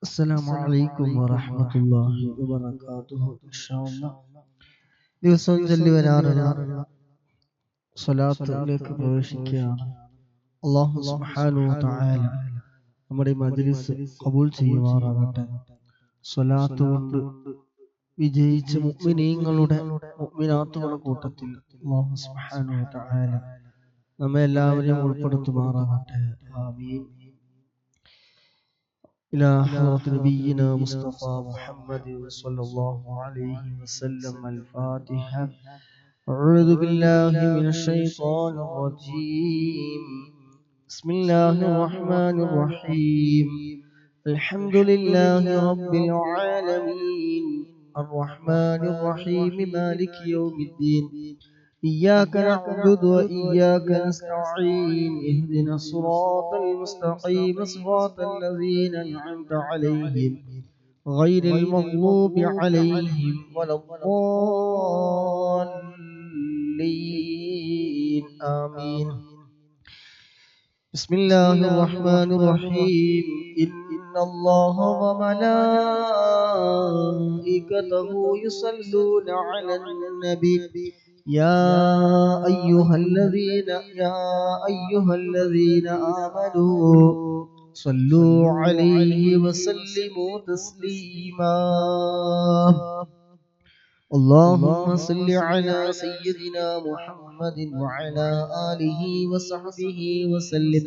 അസ്സലാമു അലൈക്കും വറഹ്മത്തുള്ളാഹി വബറകാതുഹു. ഇൻഷാഅല്ലാഹ് ദിവസവും ചൊല്ലി വരാറുള്ള സ്വലാത്തിലേക്ക് പ്രവേശിക്കുകയാണ്. അല്ലാഹു സുബ്ഹാനഹു വ തആല നമ്മുടെ മജ്ലിസ് ഖബൂൽ ചെയ്യുമാറാകട്ടെ. സ്വലാത്ത് കൊണ്ട് വിജയിച്ച മുഅ്മിനീങ്ങളുടെ മുഅ്മിനാത്തുകളുടെ കൂട്ടത്തിൽ അല്ലാഹു സുബ്ഹാനഹു വ തആല നമ്മെ എല്ലാവരെയും ഉൾപ്പെടുത്തുമാറാകട്ടെ. ആമീൻ. إلى حضرة نبينا مصطفى محمد صلى الله عليه وسلم. الفاتحة. أعوذ بالله من الشيطان الرجيم. بسم الله الرحمن الرحيم. الحمد لله رب العالمين الرحمن الرحيم مالك يوم الدين. إياك نعبد وإياك نستعين. اهدنا الصراط المستقيم صراط الذين أنعمت عليهم غير المغضوب عليهم ولا الضالين. آمين. بسم الله الرحمن الرحيم. إن الله وملائكته يصلون على النبي يا أيها الذين آمنوا صلوا عليه وسلموا تسليما. اللهم صل على سيدنا محمد وعلى آله وصحبه وسلم.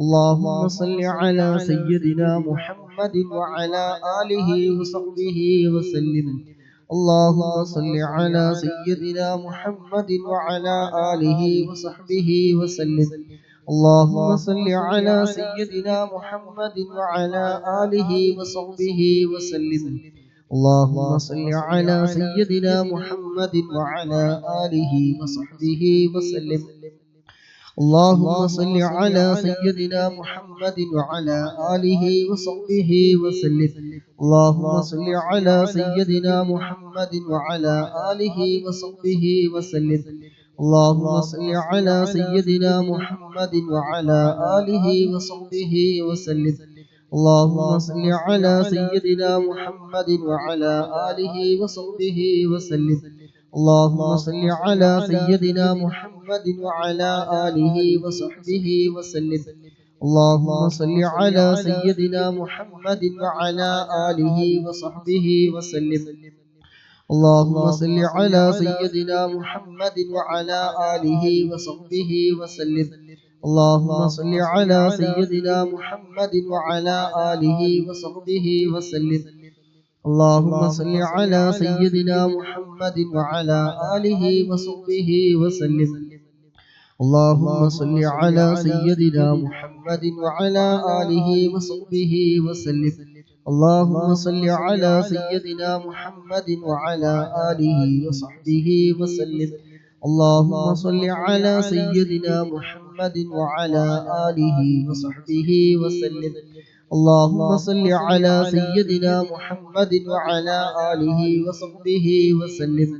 اللهم صل على سيدنا محمد وعلى آله وصحبه وسلم. اللهم صل على سيدنا محمد وعلى آله وصحبه وسلم. اللهم صل على سيدنا محمد وعلى آله وصحبه وسلم. اللهم صل على سيدنا محمد وعلى آله وصحبه وسلم. اللهم صل على سيدنا محمد وعلى آله وصحبه وسلم. اللهم صل على سيدنا محمد وعلى آله وصحبه وسلم. اللهم صل على سيدنا محمد وعلى آله وصحبه وسلم. اللهم صل على سيدنا محمد وعلى آله وصحبه وسلم. اللهم صل على سيدنا محمد وعلى آله وصحبه وسلم. اللهم صل على سيدنا محمد وعلى آله وصحبه وسلم. اللهم صل على سيدنا محمد وعلى آله وصحبه وسلم. اللهم صل على سيدنا محمد وعلى آله وصحبه وسلم. اللهم صل على سيدنا محمد وعلى آله وصحبه وسلم. اللهم صل على سيدنا محمد وعلى آله وصحبه وسلم. اللهم صل على سيدنا محمد وعلى آله وصحبه وسلم. اللهم صل على سيدنا محمد وعلى آله وصحبه وسلم. اللهم صل على سيدنا محمد وعلى آله وصحبه وسلم.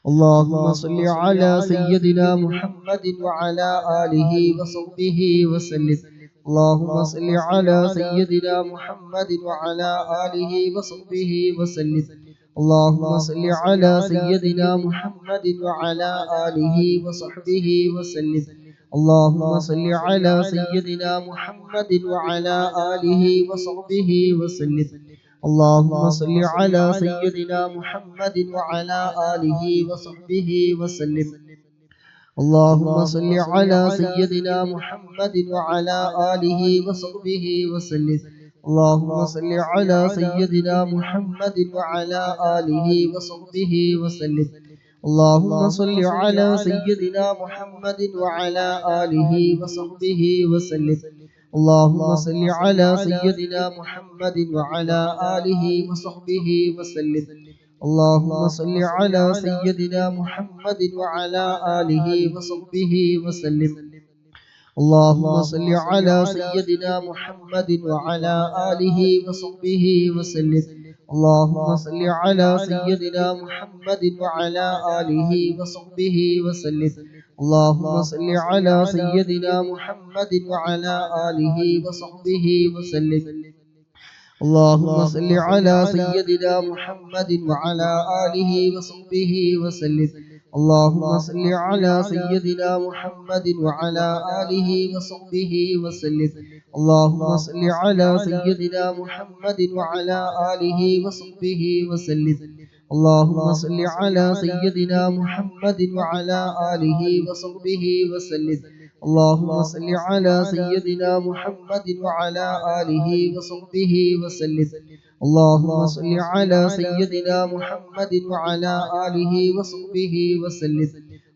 اللهم صل على سيدنا محمد وعلى آله وصحبه وسلم. اللهم صل على سيدنا محمد وعلى آله وصحبه وسلم. اللهم صل على سيدنا محمد وعلى آله وصحبه وسلم. اللهم صل على سيدنا محمد وعلى آله وصحبه وسلم. اللهم صل على سيدنا محمد وعلى آله وصحبه وسلم. اللهم صل على سيدنا محمد وعلى آله وصحبه وسلم. اللهم صل على سيدنا محمد وعلى آله وصحبه وسلم. اللهم صل على سيدنا محمد وعلى آله وصحبه وسلم. اللهم صل على سيدنا محمد وعلى آله وصحبه وسلم. اللهم صل على سيدنا محمد وعلى آله وصحبه وسلم. اللهم صل على سيدنا محمد وعلى آله وصحبه وسلم. اللهم صل على سيدنا محمد وعلى آله وصحبه وسلم. اللهم صل على سيدنا محمد وعلى آله وصحبه وسلم. اللهم صل على سيدنا محمد وعلى آله وصحبه وسلم. اللهم صل على سيدنا محمد وعلى آله وصحبه وسلم. اللهم صل على سيدنا محمد وعلى آله وصحبه وسلم. اللهم صل على سيدنا محمد وعلى آله وصحبه وسلم. اللهم صل على سيدنا محمد وعلى آله وصحبه وسلم. اللهم صل على سيدنا محمد وعلى آله وصحبه وسلم.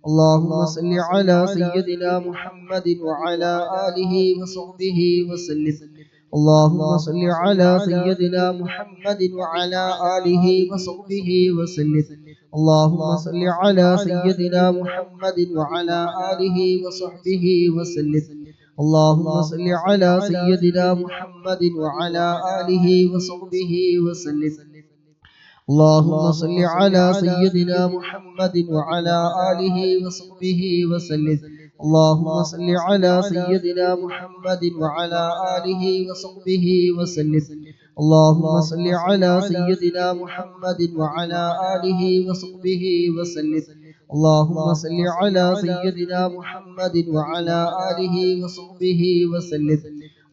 اللهم صل على سيدنا محمد وعلى آله وصحبه وسلم. اللهم صل على سيدنا محمد وعلى آله وصحبه وسلم. اللهم صل على سيدنا محمد وعلى آله وصحبه وسلم. اللهم صل على سيدنا محمد وعلى آله وصحبه وسلم. اللهم صل على سيدنا محمد وعلى آله وصحبه وسلم. اللهم صل على سيدنا محمد وعلى آله وصحبه وسلم. اللهم صل على سيدنا محمد وعلى آله وصحبه وسلم. اللهم صل على سيدنا محمد وعلى آله وصحبه وسلم.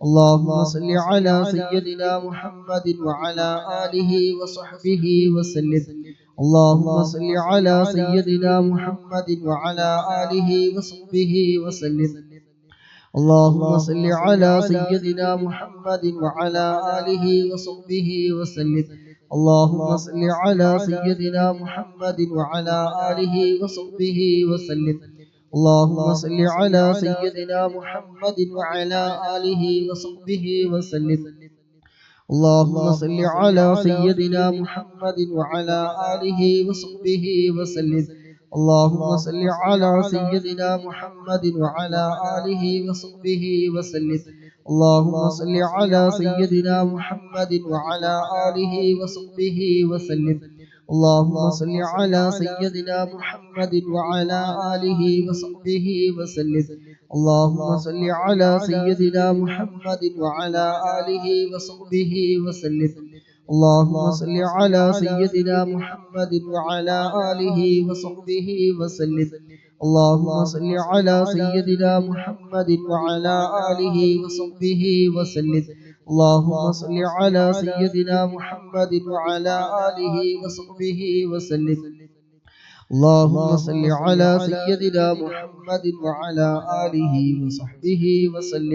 اللهم صل على سيدنا محمد وعلى آله وصحبه وسلم. اللهم صل على سيدنا محمد وعلى آله وصحبه وسلم. اللهم صل على سيدنا محمد وعلى آله وصحبه وسلم. اللهم صل على سيدنا محمد وعلى آله وصحبه وسلم. اللهم صل على سيدنا محمد وعلى آله وصحبه وسلم. اللهم صل على سيدنا محمد وعلى آله وصحبه وسلم. اللهم صل على سيدنا محمد وعلى آله وصحبه وسلم. اللهم صل على سيدنا محمد وعلى آله وصحبه وسلم. اللهم صل على سيدنا محمد وعلى آله وصحبه وسلم. اللهم صل على سيدنا محمد وعلى آله وصحبه وسلم. اللهم صل على سيدنا محمد وعلى آله وصحبه وسلم. اللهم صل على سيدنا محمد وعلى آله وصحبه وسلم. اللهم صل على سيدنا محمد وعلى آله وصحبه وسلم. اللهم صل على سيدنا محمد وعلى آله وصحبه وسلم.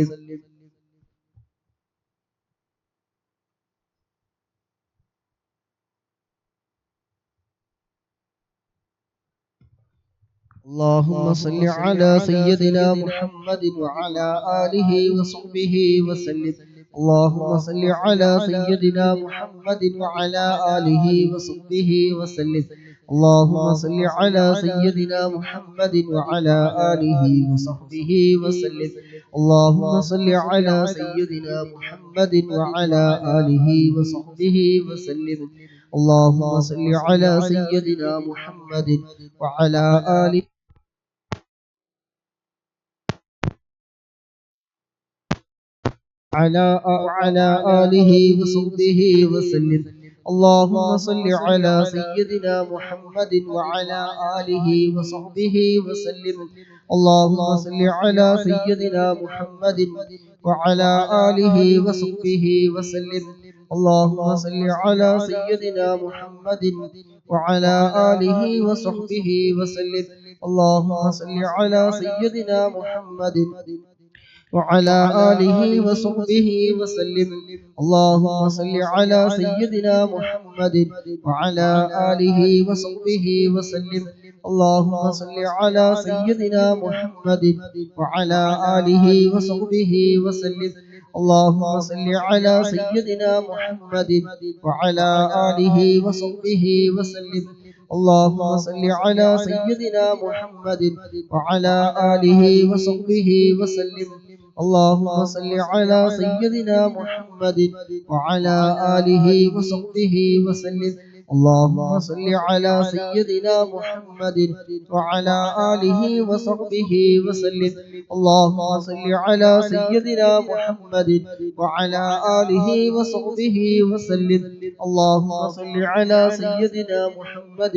اللهم صل على سيدنا محمد وعلى آله وصحبه وسلم. اللهم صل على سيدنا محمد وعلى آله وصحبه وسلم. اللهم صل على سيدنا محمد وعلى آله وصحبه وسلم. اللهم صل على سيدنا محمد وعلى آله وصحبه وسلم. اللهم صل على سيدنا محمد وعلى آله وعلى آله وصحبه وسلم. اللهم صل على سيدنا محمد وعلى آله وصحبه وسلم. اللهم صل على سيدنا محمد وعلى آله وصحبه وسلم. اللهم صل على سيدنا محمد وعلى آله وصحبه وسلم. اللهم صل على سيدنا محمد وعلى آله وصحبه وسلم. اللهم صل على سيدنا محمد وعلى آله وصحبه وسلم. اللهم صل على سيدنا محمد وعلى آله وصحبه وسلم. اللهم صل على سيدنا محمد وعلى آله وصحبه وسلم. اللهم صل على سيدنا محمد وعلى آله وصحبه وسلم. اللهم صل على سيدنا محمد وعلى آله وصحبه وسلم. اللهم صل على سيدنا محمد وعلى آله وصحبه وسلم. اللهم صل على سيدنا محمد وعلى آله وصحبه وسلم. اللهم صل على سيدنا محمد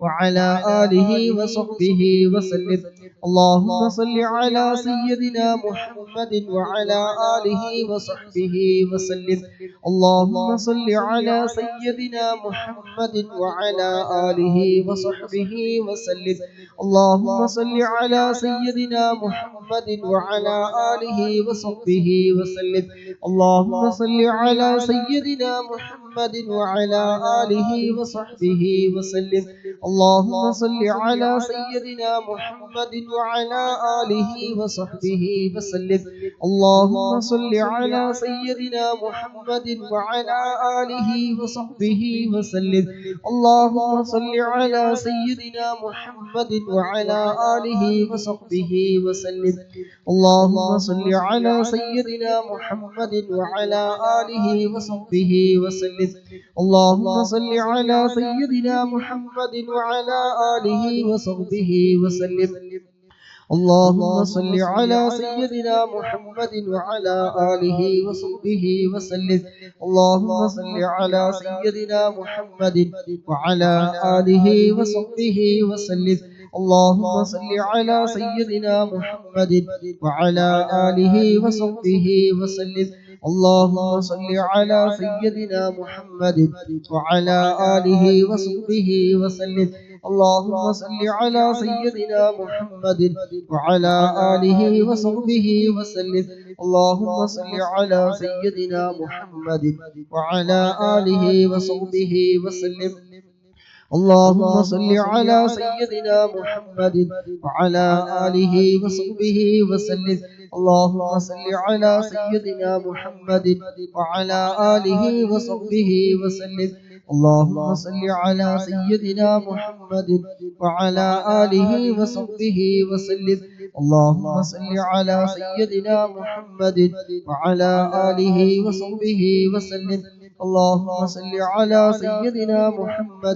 وعلى آله وصحبه وسلم. اللهم صل على سيدنا محمد وعلى آله وصحبه وسلم. اللهم صل على سيدنا محمد وعلى آله وصحبه وسلم. اللهم صل على سيدنا محمد وعلى آله وصحبه وسلم. اللهم صل على سيدنا محمد وعلى آله وصحبه وسلم. اللهم صل على سيدنا محمد وعلى آله وصحبه وسلم. اللهم صل على سيدنا محمد وعلى آله وصحبه وسلم. اللهم صل على سيدنا محمد وعلى آله وصحبه وسلم. اللهم صل على سيدنا محمد وعلى آله وصحبه وسلم. اللهم صل على سيدنا محمد وعلى آله وصحبه وسلم. اللهم صل على سيدنا محمد وعلى آله وصحبه وسلم. اللهم صل على سيدنا محمد وعلى آله وصحبه وسلم. اللهم صل على سيدنا محمد وعلى آله وصحبه وسلم. اللهم صل على سيدنا محمد وعلى آله وصحبه وسلم. اللهم صل على سيدنا محمد وعلى آله وصحبه وسلم. اللهم صل على سيدنا محمد وعلى آله وصحبه وسلم. اللهم صل على سيدنا محمد وعلى آله وصحبه وسلم. اللهم صل على سيدنا محمد وعلى آله وصحبه وسلم. اللهم صل على سيدنا محمد وعلى آله وصحبه وسلم. اللهم صل على سيدنا محمد وعلى آله وصحبه وسلم. اللهم صل على سيدنا محمد وعلى آله وصحبه وسلم. اللهم صل على سيدنا محمد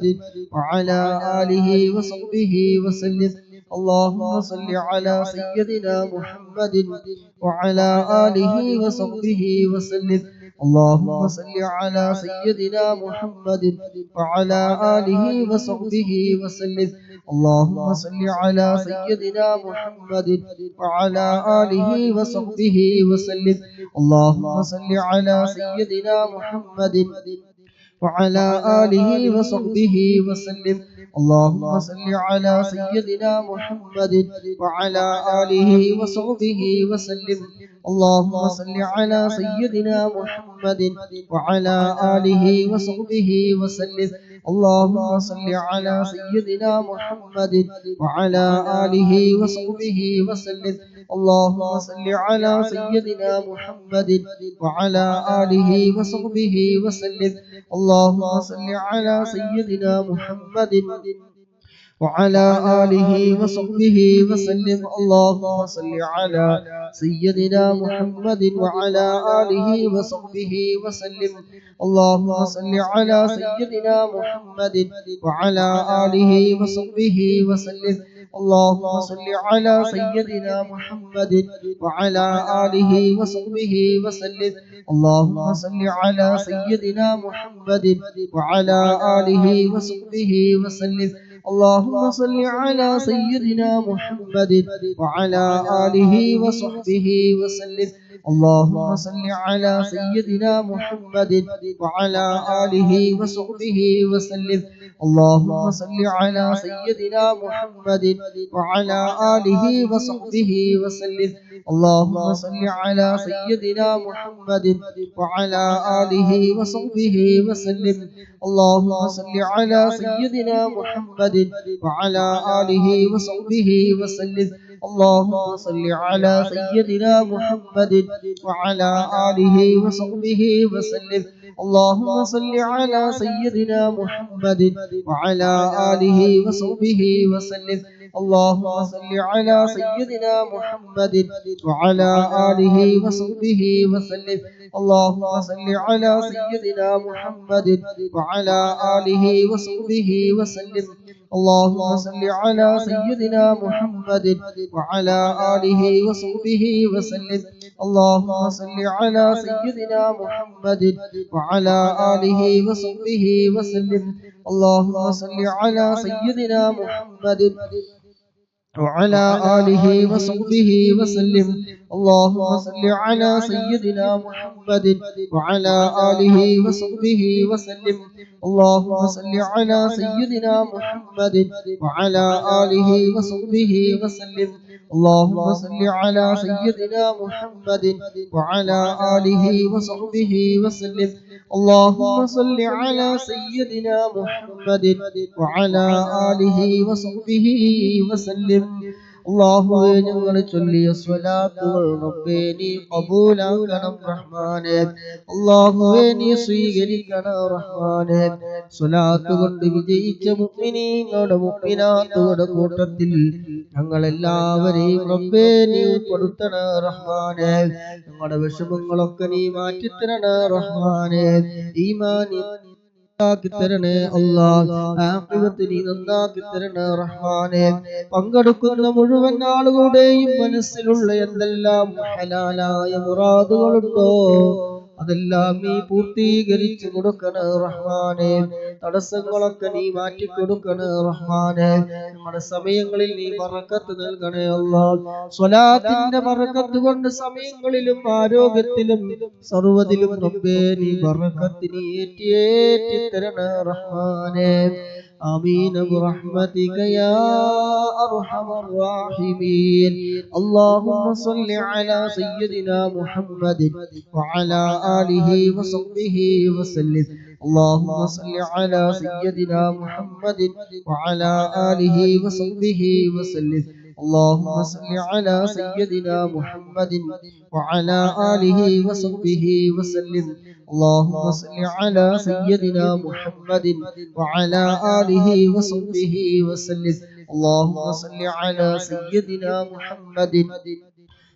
وعلى آله وصحبه وسلم. اللهم صل على سيدنا محمد وعلى آله وصحبه وسلم. اللهم صل على سيدنا محمد وعلى آله وصحبه وسلم. اللهم صل على سيدنا محمد وعلى آله وصحبه وسلم. اللهم صل على سيدنا محمد وعلى آله وصحبه وسلم. اللهم صل على سيدنا محمد وعلى آله وصحبه وسلم. اللهم صل على سيدنا محمد وعلى آله وصحبه وسلم. اللهم صل على سيدنا محمد وعلى آله وصحبه وسلم. اللهم صل على سيدنا محمد وعلى آله وصحبه وسلم. اللهم صل على سيدنا محمد وعلى آله وصحبه وسلم. اللهم صل على سيدنا محمد وعلى آله وصحبه وسلم. اللهم صل على سيدنا محمد وعلى آله وصحبه وسلم. اللهم صل على سيدنا محمد وعلى آله وصحبه وسلم. اللهم صل على سيدنا محمد وعلى آله وصحبه وسلم. اللهم صل على سيدنا محمد وعلى آله وصحبه وسلم. اللهم صل على سيدنا محمد وعلى آله وصحبه وسلم. اللهم صل على سيدنا محمد وعلى آله وصحبه وسلم. اللهم صل على سيدنا محمد وعلى آله وصحبه وسلم. اللهم صل على سيدنا محمد وعلى آله وصحبه وسلم. اللهم صل على سيدنا محمد وعلى آله وصحبه وسلم. اللهم صل على سيدنا محمد وعلى آله وصحبه وسلم اللهم صل على سيدنا محمد وعلى آله وصحبه وسلم اللهم صل على سيدنا محمد وعلى آله وصحبه وسلم اللهم صل على سيدنا محمد وعلى آله وصحبه وسلم اللهم صل على سيدنا محمد وعلى آله وصحبه وسلم اللهم صل على سيدنا محمد وعلى آله وصحبه وسلم اللهم صل على سيدنا محمد وعلى آله وصحبه وسلم اللهم صل على سيدنا محمد وعلى آله وصحبه وسلم اللهم صل على سيدنا محمد وعلى آله وصحبه وسلم അല്ലാഹുവേ ഞങ്ങൾ ചൊല്ലിയ സ്വലാത്തുകൾ റബ്ബേ നീ ഖബൂലാക്കണം റഹ്മാനേ അല്ലാഹുവേ നീ സ്വീകരിക്കണം റഹ്മാനേ സ്വലാത്ത് കൊണ്ട് വിജയിച്ച മുഅ്മിനീങ്ങളുടെ മുഅ്മിനാത്തുകളുടെ കൂട്ടത്തിൽ ഞങ്ങളെല്ലാവരെയും റബ്ബേ നീ ഉൾപ്പെടുത്തണം റഹ്മാനേ ഞങ്ങളുടെ വിഷമങ്ങളൊക്കെ നീ മാറ്റിത്തരണം റഹ്മാനേ ഈമാനി തരണേ അല്ലാഹ് ആഖിറത്ത് നീ നന്നാക്കി തരണേ റഹ്മാനേ പങ്കെടുക്കുന്ന മുഴുവൻ ആളുകളുടെയും മനസ്സിലുള്ള എന്തെല്ലാം ഹലാലായ മുറാദുകളുണ്ടോ അതെല്ലാം നീ പൂർത്തീകരിച്ചു കൊടുക്കണേ റഹ്മാനേ തടസ്സങ്ങളൊക്കെ നീ മാറ്റി കൊടുക്കണേ റഹ്മാനേ നമ്മുടെ സമയങ്ങളിൽ നീ ബറക്കത്ത് നൽകണേ അല്ലാഹ് സ്വലാത്തിന്റെ ബറക്കത്ത് കൊണ്ട് സമയങ്ങളിലും ആരോഗ്യത്തിലും സർവ്വതിലും റബ്ബേ നീ ബറക്കത്ത് നീ ഏറ്റി തരണേ റഹ്മാനേ آمين برحمتك يا أرحم الراحمين اللهم صل على سيدنا محمد وعلى آله وصحبه وسلم اللهم صل على سيدنا محمد وعلى آله وصحبه وسلم اللهم صل على سيدنا محمد وعلى آله وصحبه وسلم اللهم صل على سيدنا محمد وعلى آله وصحبه وسلم اللهم صل على سيدنا محمد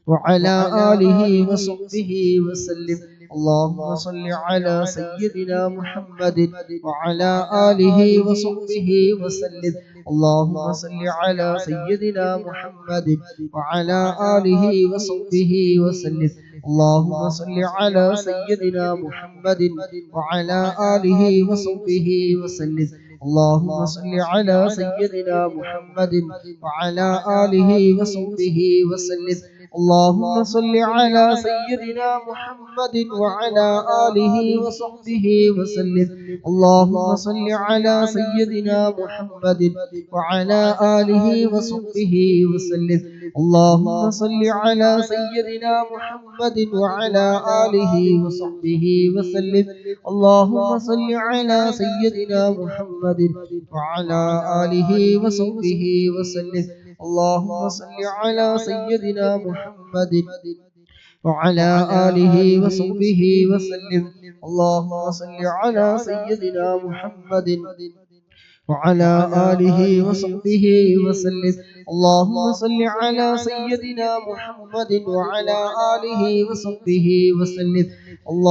وعلى آله وصحبه وسلم اللهم صل على سيدنا محمد وعلى آله وصحبه وسلم اللهم صل على سيدنا محمد وعلى آله وصحبه وسلم اللهم صل على سيدنا محمد وعلى آله وصحبه وسلم اللهم صل على سيدنا محمد وعلى آله وصحبه وسلم اللهم صل على سيدنا محمد وعلى آله وصحبه وسلم اللهم صل على سيدنا محمد وعلى آله وصحبه وسلم اللهم صل على سيدنا محمد وعلى آله وصحبه وسلم اللهم صل على سيدنا محمد وعلى آله وصحبه وسلم اللهم صل على سيدنا محمد وعلى آله وصحبه وسلم اللهم صل على سيدنا محمد وعلى آله وصحبه وسلم اللهم صل على سيدنا محمد وعلى آله وصحبه وسلم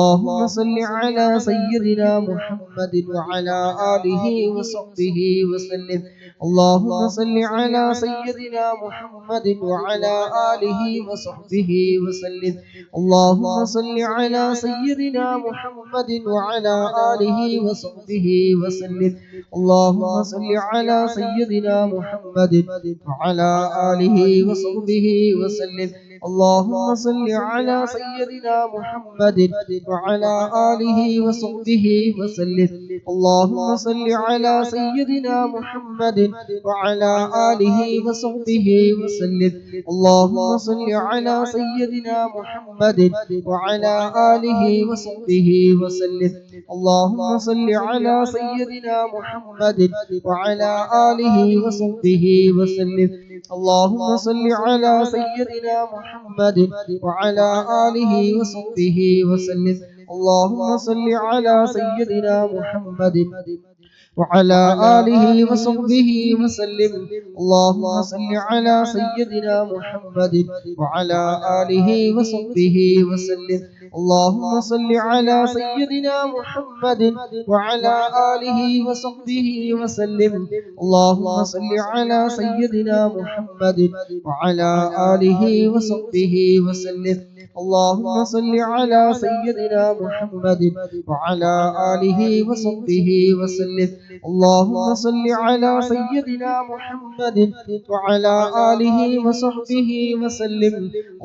اللهم صل على سيدنا محمد وعلى آله وصحبه وسلم اللهم صل على سيدنا محمد وعلى آله وصحبه وسلم اللهم صل على سيدنا محمد وعلى آله وصحبه وسلم اللهم صل على سيدنا محمد وعلى آله وصحبه وسلم اللهم صل على سيدنا محمد وعلى آله وصحبه وسلم اللهم صل على سيدنا محمد وعلى آله وصحبه وسلم اللهم صل على سيدنا محمد وعلى آله وصحبه وسلم اللهم صل على سيدنا محمد وعلى آله وصحبه وسلم اللهم صل على سيدنا محمد وعلى آله وصحبه وسلم اللهم صل على سيدنا محمد وعلى آله وصحبه وسلم. اللهم صل على سيدنا محمد وعلى آله وصحبه وسلم. اللهم صل على سيدنا محمد وعلى آله وصحبه وسلم. اللهم صل على سيدنا محمد وعلى آله وصحبه وسلم. اللهم صل على سيدنا محمد وعلى آله وصحبه وسلم. اللهم صل على سيدنا محمد وعلى آله وصحبه وسلم.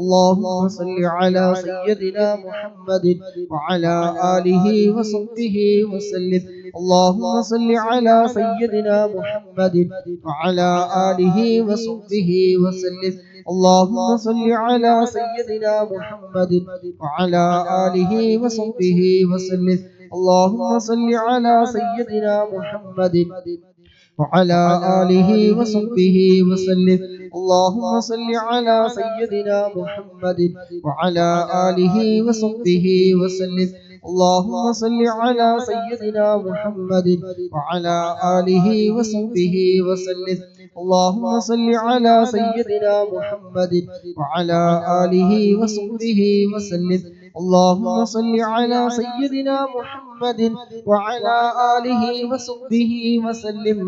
اللهم صل على سيدنا محمد وعلى آله وصحبه وسلم. اللهم صل على سيدنا محمد وعلى آله وصحبه وسلم. اللهم صل على سيدنا محمد وعلى آله وصحبه وسلم. اللهم صل على سيدنا محمد وعلى آله وصحبه وسلم. اللهم صل على سيدنا محمد وعلى آله وصحبه وسلم. اللهم صل على سيدنا محمد وعلى آله وصحبه وسلم. اللهم صل على سيدنا محمد وعلى آله وصحبه وسلم. اللهم صل على سيدنا محمد وعلى آله وصحبه وسلم.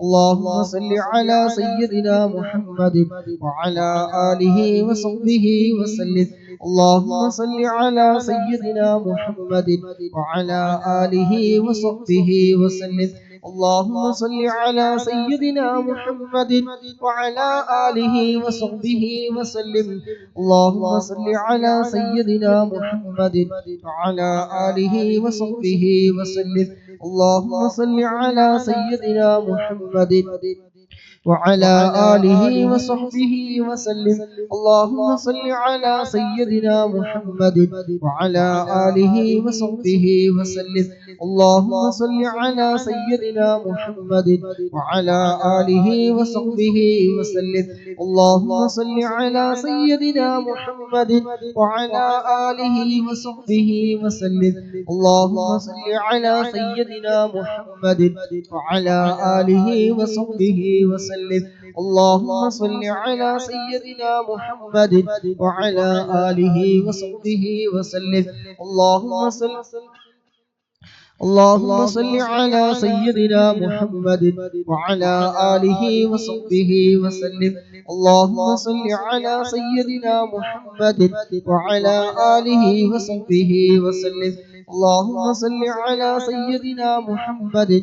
اللهم صل على سيدنا محمد وعلى آله وصحبه وسلم. اللهم صل على سيدنا محمد وعلى آله وصحبه وسلم. اللهم صل على سيدنا محمد وعلى آله وصحبه وسلم. اللهم صل على سيدنا محمد وعلى آله وصحبه وسلم. اللهم صل على سيدنا محمد وعلى آله وصحبه وسلم. اللهم صل على سيدنا محمد وعلى آله وصحبه وسلم. اللهم صل على سيدنا محمد وعلى آله وصحبه وسلم. اللهم صل على سيدنا محمد وعلى آله وصحبه وسلم. اللهم صل على سيدنا محمد وعلى آله وصحبه وسلم. اللهم صل على سيدنا محمد وعلى آله وصحبه وسلم. اللهم صل على سيدنا محمد وعلى آله وصحبه وسلم. اللهم صل على سيدنا محمد وعلى آله وصحبه وسلم. اللهم صل على سيدنا محمد وعلى آله وصحبه وسلم. اللهم صل على سيدنا محمد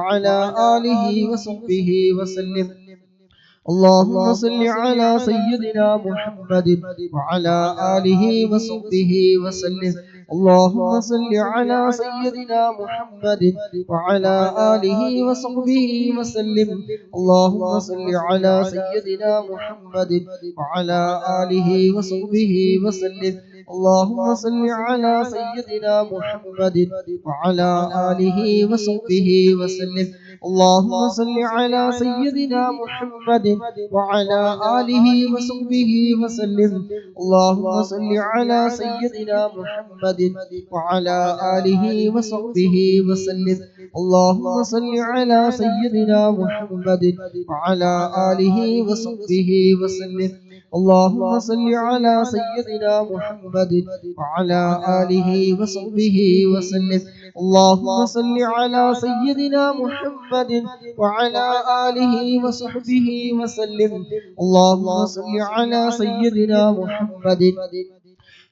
وعلى آله وصحبه وسلم. اللهم صل على سيدنا محمد وعلى آله وصحبه وسلم. اللهم صل على سيدنا محمد وعلى آله وصحبه وسلم. اللهم صل على سيدنا محمد وعلى آله وصحبه وسلم. اللهم صل على سيدنا محمد وعلى آله وصحبه وسلم. اللهم صل على سيدنا محمد وعلى آله وصحبه وسلم. اللهم صل على سيدنا محمد وعلى آله وصحبه وسلم. اللهم صل على سيدنا محمد وعلى آله وصحبه وسلم. اللهم صل على سيدنا محمد وعلى آله وصحبه وسلم. اللهم صل على سيدنا محمد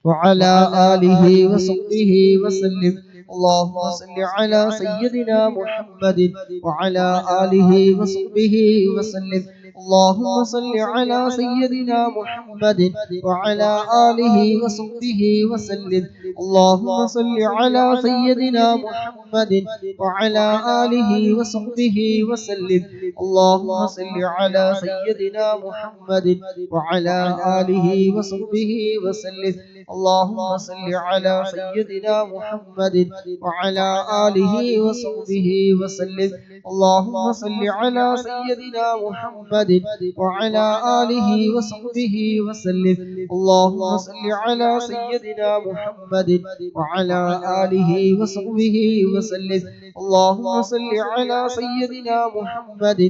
وعلى آله وصحبه وسلم. اللهم صل على سيدنا محمد وعلى آله وصحبه وسلم. اللهم صل على سيدنا محمد وعلى آله وصحبه وسلم. اللهم صل على سيدنا محمد وعلى آله وصحبه وسلم. اللهم صل على سيدنا محمد وعلى آله وصحبه وسلم. اللهم صل على سيدنا محمد وعلى آله وصحبه وسلم. اللهم صل على سيدنا محمد محمد وعلى آله وصحبه وسلم. اللهم صل على سيدنا محمد وعلى آله وصحبه وسلم. اللهم صل على سيدنا محمد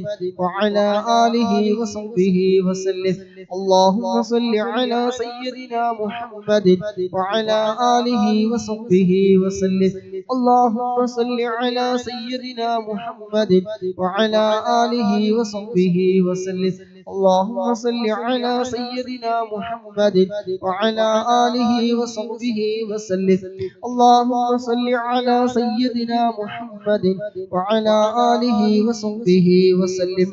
وعلى آله وصحبه وسلم. اللهم صل على سيدنا محمد وعلى آله وصحبه وسلم. اللهم صل على سيدنا محمد وعلى آله وصحبه وسلم. اللهم صل على سيدنا محمد وعلى آله وصحبه وسلم. اللهم صل على سيدنا محمد وعلى آله وصحبه وسلم.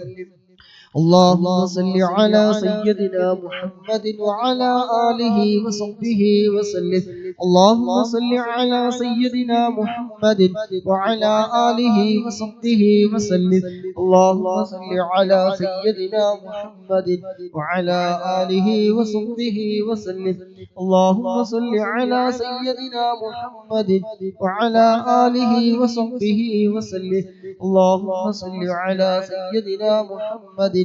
اللهم صل على سيدنا محمد وعلى آله وصحبه وسلم. اللهم صل على سيدنا محمد وعلى آله وصحبه وسلم. اللهم صل على سيدنا محمد وعلى آله وصحبه وسلم. اللهم صل على سيدنا محمد وعلى آله وصحبه وسلم. اللهم صل على سيدنا محمد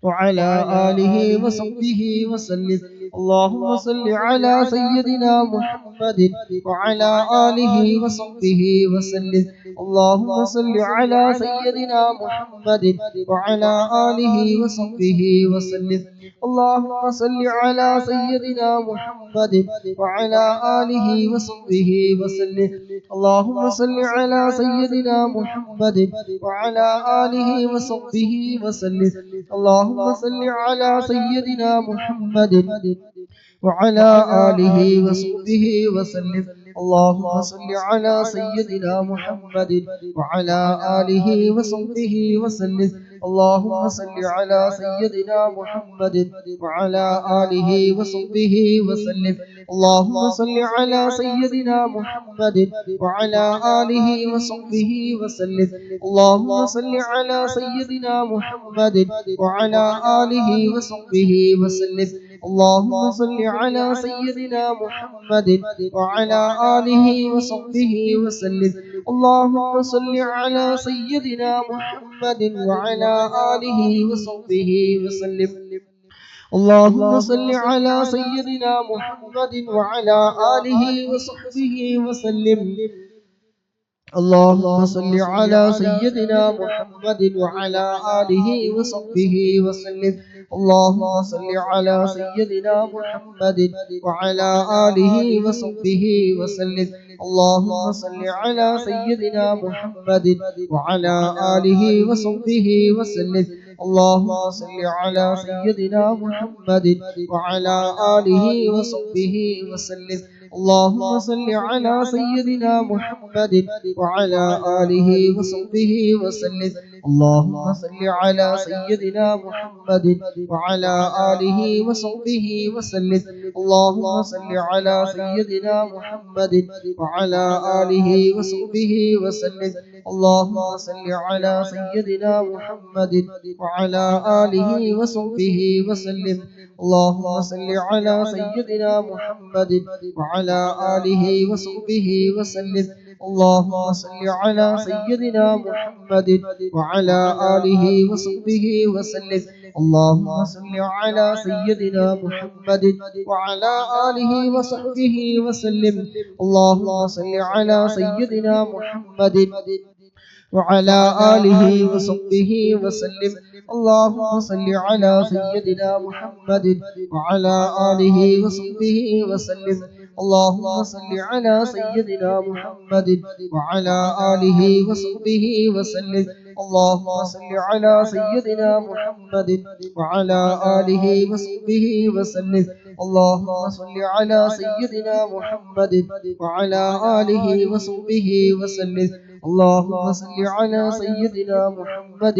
وعلى آله وصحبه وسلم. اللهم صل على سيدنا محمد وعلى آله وصحبه وسلم. اللهم صل على سيدنا محمد وعلى آله وصحبه وسلم. اللهم صل على سيدنا محمد وعلى آله وصحبه وسلم. اللهم صل على سيدنا محمد وعلى آله وصحبه وسلم. اللهم صل على سيدنا محمد وعلى آله وصحبه وسلم. اللهم صل على سيدنا محمد وعلى آله وصحبه وسلم. اللهم صل على سيدنا محمد وعلى آله وصحبه وسلم. اللهم صل على سيدنا محمد وعلى آله وصحبه وسلم. اللهم صل على سيدنا محمد وعلى آله وصحبه وسلم. اللهم صل على سيدنا محمد وعلى آله وصحبه وسلم. اللهم صل على سيدنا محمد وعلى آله وصحبه وسلم. اللهم صل على سيدنا محمد وعلى آله وصحبه وسلم. اللهم صل على سيدنا محمد وعلى آله وصحبه وسلم. اللهم صل على سيدنا محمد وعلى آله وصحبه وسلم. اللهم صل على سيدنا محمد وعلى آله وصحبه وسلم. اللهم صل على سيدنا محمد وعلى آله وصحبه وسلم. اللهم صل على سيدنا محمد وعلى آله وصحبه وسلم. اللهم صل على سيدنا محمد وعلى آله وصحبه وسلم. اللهم صل على سيدنا محمد وعلى آله وصحبه وسلم. اللهم صل على سيدنا محمد وعلى آله وصحبه وسلم. اللهم صل على سيدنا محمد وعلى آله وصحبه وسلم. اللهم صل على سيدنا محمد وعلى آله وصحبه وسلم. اللهم صل على سيدنا محمد وعلى آله وصحبه وسلم. اللهم صل على سيدنا محمد وعلى آله وصحبه وسلم. اللهم صل على سيدنا محمد وعلى آله وصحبه وسلم. اللهم صل على سيدنا محمد وعلى آله وصحبه وسلم. اللهم صل على سيدنا محمد وعلى آله وصحبه وسلم. اللهم صل على سيدنا محمد وعلى آله وصحبه وسلم. اللهم صل على سيدنا محمد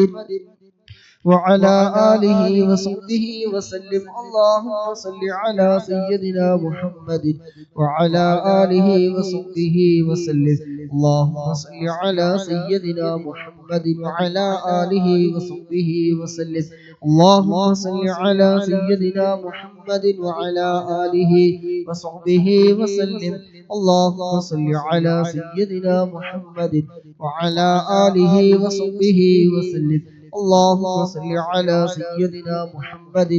وعلى آله وصحبه وسلم. اللهم صل على سيدنا محمد وعلى آله وصحبه وسلم. اللهم صل على سيدنا محمد وعلى آله وصحبه وسلم. اللهم صل على سيدنا محمد وعلى آله وصحبه وسلم. اللهم صل على سيدنا محمد وعلى آله وصحبه وسلم. اللهم صل على سيدنا محمد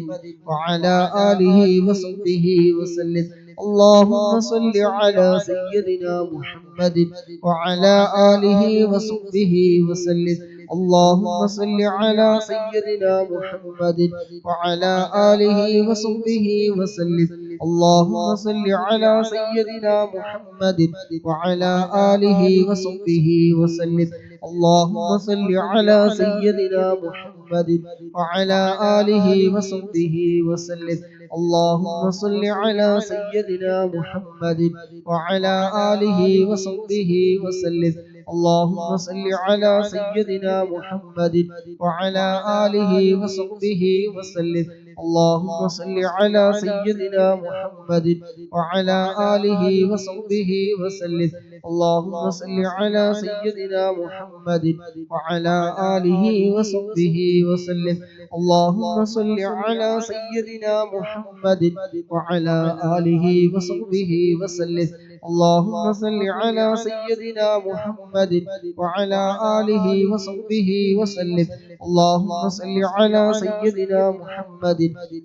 وعلى آله وصحبه وسلم اللهم صل على سيدنا محمد وعلى آله وصحبه وسلم اللهم صل على سيدنا محمد وعلى آله وصحبه وسلم اللهم صل على سيدنا محمد وعلى آله وصحبه وسلم اللهم صل على سيدنا محمد وعلى آله وصحبه وسلم اللهم صل على سيدنا محمد وعلى آله وصحبه وسلم اللهم صل على سيدنا محمد وعلى آله وصحبه وسلم اللهم صل على سيدنا محمد وعلى آله وصحبه وسلم اللهم صل على سيدنا محمد وعلى آله وصحبه وسلم اللهم صل على سيدنا محمد وعلى آله وصحبه وسلم اللهم صل على سيدنا محمد وعلى آله وصحبه وسلم اللهم صل على سيدنا محمد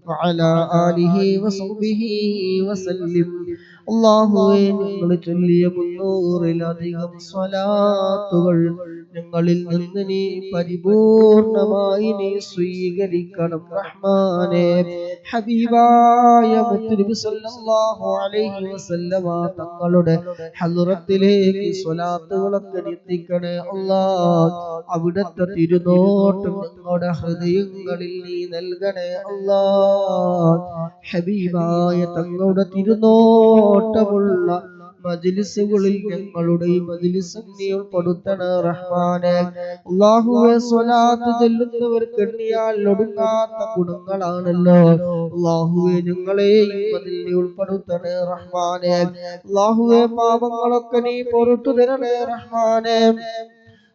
وعلى آله وصحبه وسلم അല്ലാഹുവേ ഞങ്ങൾ ചൊല്ലിയ 300-ലധികം സ്വലാത്തുകൾ ഞങ്ങളിൽ നിന്ന് നീ പരിപൂർണമായി നീ സ്വീകരിക്കണം റഹ്മാനേ ഹബീബായ മുത്തുനബി സല്ലല്ലാഹു അലൈഹി വസല്ലമ തങ്ങളുടെ ഹദ്റത്തിലേക്ക് സ്വലാത്തുകളൊക്കെ എത്തിക്കണേ അല്ലാഹ് അവിടുത്തെ തിരുനോട്ടം ഞങ്ങളുടെ ഹൃദയങ്ങളിൽ നീ നൽകണേ അല്ലാഹ് ഹബീബായ തങ്ങളുടെ തിരുനോട്ടമുള്ള മജ്ലിസുകളിൽ ഞങ്ങളുടെ ഈ മജ്ലിസ് നീ ഉൾപ്പെടുത്തണേ റഹ്മാനേ അല്ലാഹുവേ സ്വലാത്ത് ചൊല്ലുന്നവർക്ക് എണ്ണിയാൽ ഒടുങ്ങാത്ത ഗുണങ്ങളാണല്ലോ അല്ലാഹുവേ ഞങ്ങളെയും അതിൽ നീ ഉൾപ്പെടുത്തണേ റഹ്മാനേ അല്ലാഹുവേ പാപങ്ങളൊക്കെ നീ പൊറുത്തു തരണേ റഹ്മാനേ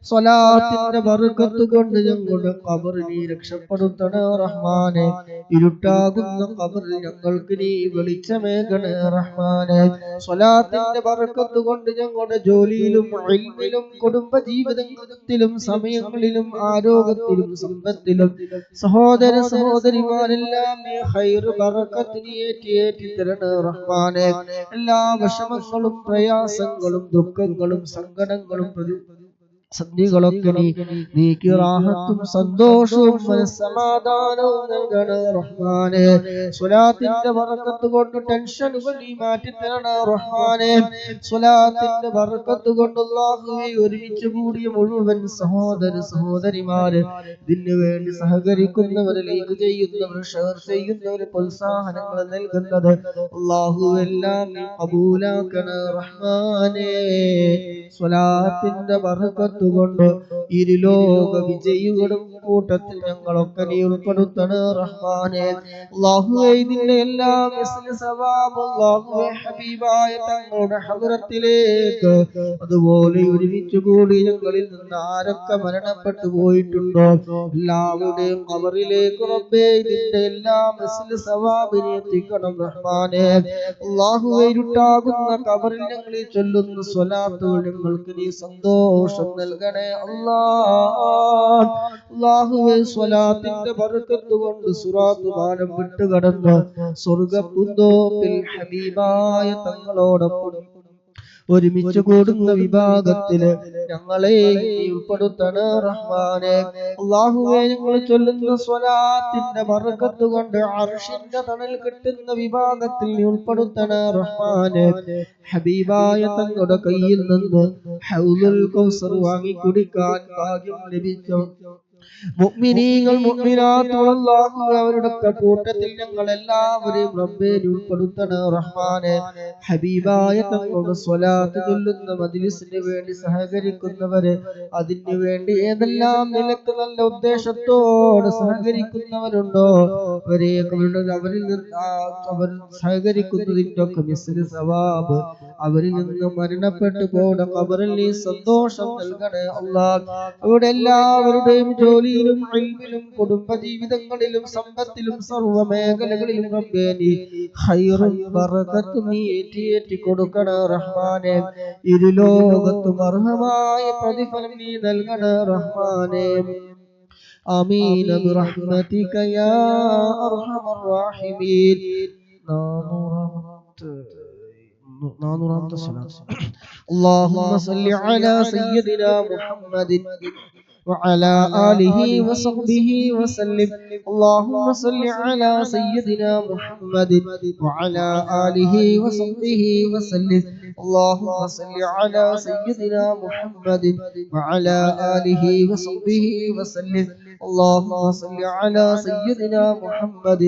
സ്വലാത്തിന്റെ ബർക്കത്ത് കൊണ്ട് ഞങ്ങളുടെ ഖബർ നീ രക്ഷപ്പെടുത്തണേ റഹ്മാനേ ഇരുട്ടാകുന്ന ഖബറിൽ ഞങ്ങൾക്ക് നീ വെളിച്ചമേകണേ റഹ്മാനേ സ്വലാത്തിന്റെ ബർക്കത്ത് കൊണ്ട് ഞങ്ങളുടെ ജോലിയിലും ഇൽമിലും കുടുംബ ജീവിതത്തിലും സമയങ്ങളിലും ആരോഗ്യത്തിലും സമ്പത്തിലും സഹോദര സഹോദരിമാരെല്ലാം നീ ഖൈർ ബർക്കത്ത് നീ ഏറ്റി തരണേ റഹ്മാനേ എല്ലാ വിഷമങ്ങളും പ്രയാസങ്ങളും ദുഃഖങ്ങളും സങ്കടങ്ങളും സന്ധികളൊക്കെ നീക്കി റാഹത്തും സന്തോഷവും മനസ്സമാധാനവും നൽകണേ റഹ്മാനേ സ്വലാത്തിന്റെ ബർക്കത്ത് കൊണ്ട് ടെൻഷനുകൾ നീ മാറ്റി തരണേ റഹ്മാനേ സ്വലാത്തിന്റെ ബർക്കത്ത് കൊണ്ട് അല്ലാഹുവേ ഒരുമിച്ച് കൂടിയ മുഴുവൻ സഹോദര സഹോദരിമാര് ഇതിനു വേണ്ടി സഹകരിക്കുന്നവർ ലൈക്ക് ചെയ്യുന്നവർ ഷെയർ ചെയ്യുന്നവർ പ്രോത്സാഹനങ്ങൾ നൽകുന്നത് അല്ലാഹുവേ എല്ലാം നീ ഖബൂലാക്കണേ റഹ്മാനേ സ്വലാത്തിന്റെ ബർക്കത്ത് കൊണ്ട് ഇരുലോക വിജയികളും കൂട്ടത്തിൽ ഞങ്ങളൊക്കെ നീ ഉൾപ്പെടുത്തണേ റഹ്മാനേ അല്ലാഹുവേ ഇതിന്റെ എല്ലാം സവാബ് അല്ലാഹുവേ ഹബീബായ തങ്ങളുടെ ഹദ്റത്തിലേക്ക് അതുപോലെ ഒരുമിച്ച് കൂടി ഞങ്ങളിൽ നിന്ന് ആരൊക്കെ മരണപ്പെട്ടു പോയിട്ടുണ്ടോ എല്ലാവരുടെയും ഖബറിലേക്ക് റബ്ബേ ഇതിന്റെ എല്ലാം സവാബിനെ എത്തിക്കണം റഹ്മാനേ അല്ലാഹുവേ ഇരുട്ടാകുന്ന ഖബറിൽ ഞങ്ങൾ ചൊല്ലുന്ന സ്വലാത്തുകൾ ഞങ്ങൾക്ക് നീ സന്തോഷം നൽകണേ അല്ലാഹുവേ സ്വലാത്തിന്റെ ബർക്കത്ത് കൊണ്ട് സിറാത്ത് പാലം വിട്ടുകടന്ന് സ്വർഗ്ഗപൂന്തോപ്പിൽ ഹബീബായ തങ്ങളോടൊപ്പം ഒരുമിച്ച് കൂടുന്ന വിഭാഗത്തില് ഞങ്ങളെ ഉൾപ്പെടുത്തണേ റഹ്മാനേ അല്ലാഹുവേ ഞങ്ങൾ ചൊല്ലുന്ന സ്വലാത്തിന്റെ ബർക്കത്ത് കൊണ്ട് അർശിന്റെ തണൽ കിട്ടുന്ന വിഭാഗത്തിൽ ഉൾപ്പെടുത്തണേ റഹ്മാനേ ഹബീബായ തങ്ങളുടെ കയ്യിൽ നിന്ന് ഹൗലുൽ കൗസർ വാങ്ങി കുടിക്കാൻ ഭാഗ്യം ലഭിച്ച മുഅ്മിനീങ്ങൾ മുഅ്മിനാത്തുകൾ അല്ലാഹുവേ അവരുടെ കൂട്ടത്തിൽ ഞങ്ങൾ എല്ലാവരെയും റബ്ബേ ഉൾപ്പെടുത്തണേ റഹ്മാനേ ഹബീബായ തങ്ങളുടെ സ്വലാത്ത് ചൊല്ലുന്ന മജ്ലിസിന് വേണ്ടി സഹകരിക്കുന്നവര് അതിനു വേണ്ടി ഏതെല്ലാം നിലക്ക് നല്ല ഉദ്ദേശത്തോടെ സഹകരിക്കുന്നവരുണ്ടോ അവരിൽ നിന്ന് അവർ സഹകരിക്കുന്നതിന്റെ ഒക്കെ മിസ്ലി സവാബ് അവരിൽ നിന്ന് മരണപ്പെട്ടു പോയ ഖബറിൽ നീ സന്തോഷം നൽകണേ അല്ലാഹ് അവരുടെ എല്ലാവരുടെയും ജോലിയിലും ഇൽമിലും കുടുംബ ജീവിതങ്ങളിലും സമ്പത്തിലും സർവ്വ മേഖലകളിലും റബ്ബേ നീ ഖൈറും ബറകത്തും നീ ഏറ്റി കൊടുക്കണേ റഹ്മാനേ ഇരുലോകത്തും അർഹമായ പ്രതിഫലം നീ നൽകണേ റഹ്മാനേ آمين برحمتك يا أرحم الراحمين. نانورامت الصلاة. اللهم صل على سيدنا محمد وعلى آله وصحبه وسلم. اللهم صل على سيدنا محمد وعلى آله وصحبه وسلم. اللهم صل على سيدنا محمد وعلى آله وصحبه وسلم. اللهم صل على سيدنا محمد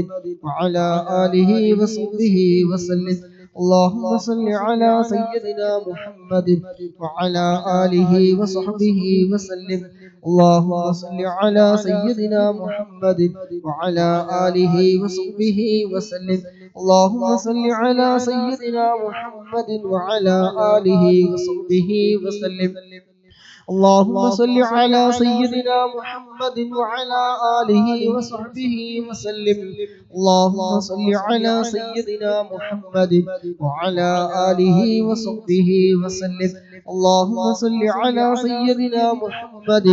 وعلى آله وصحبه وسلم. اللهم صل على سيدنا محمد وعلى آله وصحبه وسلم. اللهم صل على سيدنا محمد وعلى آله وصحبه وسلم. اللهم صل على سيدنا محمد وعلى آله وصحبه وسلم. اللهم صل على سيدنا محمد وعلى آله وصحبه وسلم. اللهم صل على سيدنا محمد وعلى آله وصحبه وسلم. اللهم صل على سيدنا محمد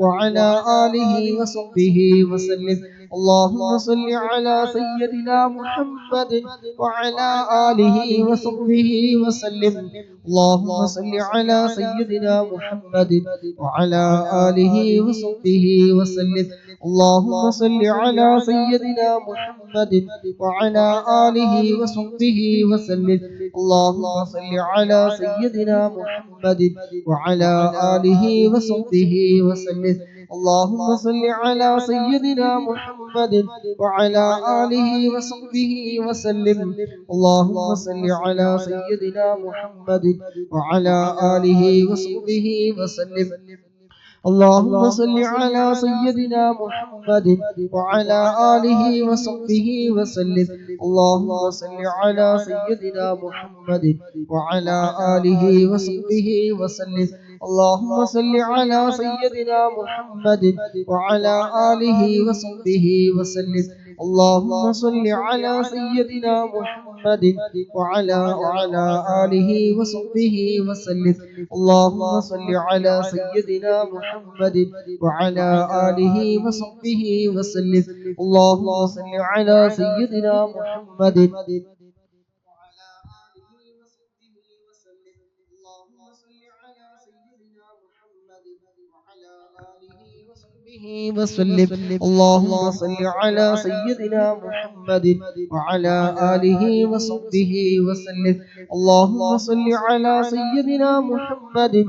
وعلى آله وصحبه وسلم. اللهم صل على سيدنا محمد وعلى آله وصحبه وسلم. اللهم صل على سيدنا محمد وعلى آله وصحبه وسلم. اللهم صل على سيدنا محمد وعلى آله وصحبه وسلم. اللهم صل على سيدنا محمد وعلى آله وصحبه وسلم. اللهم صل على سيدنا محمد وعلى آله وصحبه وسلم. اللهم صل على سيدنا محمد وعلى آله وصحبه وسلم. اللهم صل على سيدنا محمد وعلى آله وصحبه وسلم. اللهم صل على سيدنا محمد وعلى آله وصحبه وسلم. اللهم صل على سيدنا محمد وعلى آله وصحبه وسلم. اللهم صل على سيدنا محمد وعلى آله وصحبه وسلم. اللهم صل على سيدنا محمد وعلى آله وصحبه وسلم. اللهم صل على سيدنا محمد وعلى آله وصحبه وسلم. اللهم صل على سيدنا محمد وعلى آله وصحبه وسلم. اللهم صل على سيدنا محمد وعلى آله وصحبه وسلم. اللهم صل على سيدنا محمد وعلى آله وصحبه وسلم. اللهم صل على سيدنا محمد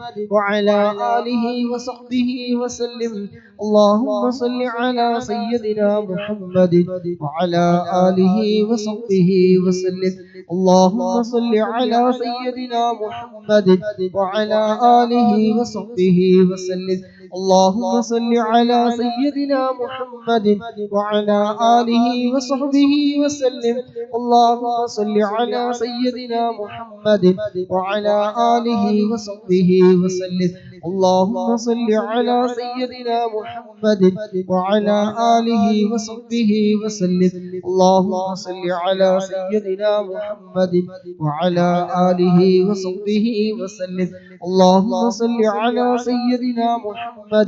وعلى آله وصحبه وسلم. اللهم صل على سيدنا محمد وعلى آله وصحبه وسلم. اللهم صل على سيدنا محمد وعلى آله وصحبه وسلم. اللهم صل على سيدنا محمد وعلى آله وصحبه وسلم. اللهم صل على سيدنا محمد وعلى آله وصحبه وسلم. اللهم صل على سيدنا محمد وعلى آله وصحبه وسلم. اللهم صل على سيدنا محمد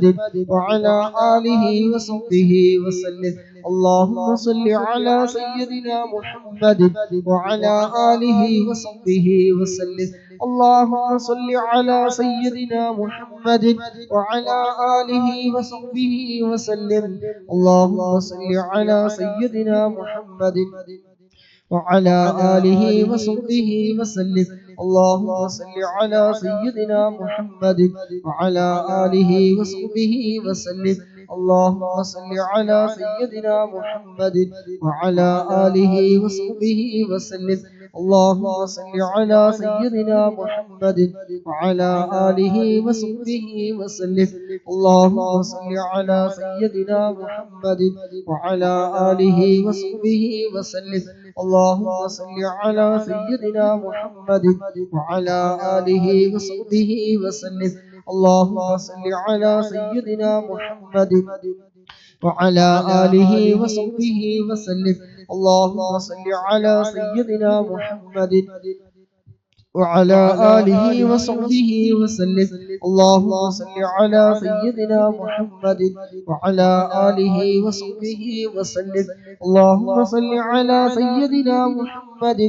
وعلى آله وصحبه وسلم. اللهم صل على سيدنا محمد وعلى آله وصحبه وسلم. اللهم صل على سيدنا محمد وعلى آله وصحبه وسلم. اللهم صل على سيدنا محمد وعلى آله وصحبه وسلم. اللهم صل على سيدنا محمد وعلى آله وصحبه وسلم. اللهم صل على سيدنا محمد وعلى آله وصحبه وسلم. اللهم صل على سيدنا محمد وعلى آله وصحبه وسلم. اللهم صل على سيدنا محمد وعلى آله وصحبه وسلم. اللهم صل على سيدنا محمد وعلى آله وصحبه وسلم. اللهم صل على سيدنا محمد وعلى آله وصحبه وسلم. اللهم صل على سيدنا محمد وعلى آله وصحبه وسلم. اللهم صل على سيدنا محمد وعلى آله وصحبه وسلم. اللهم صل على سيدنا محمد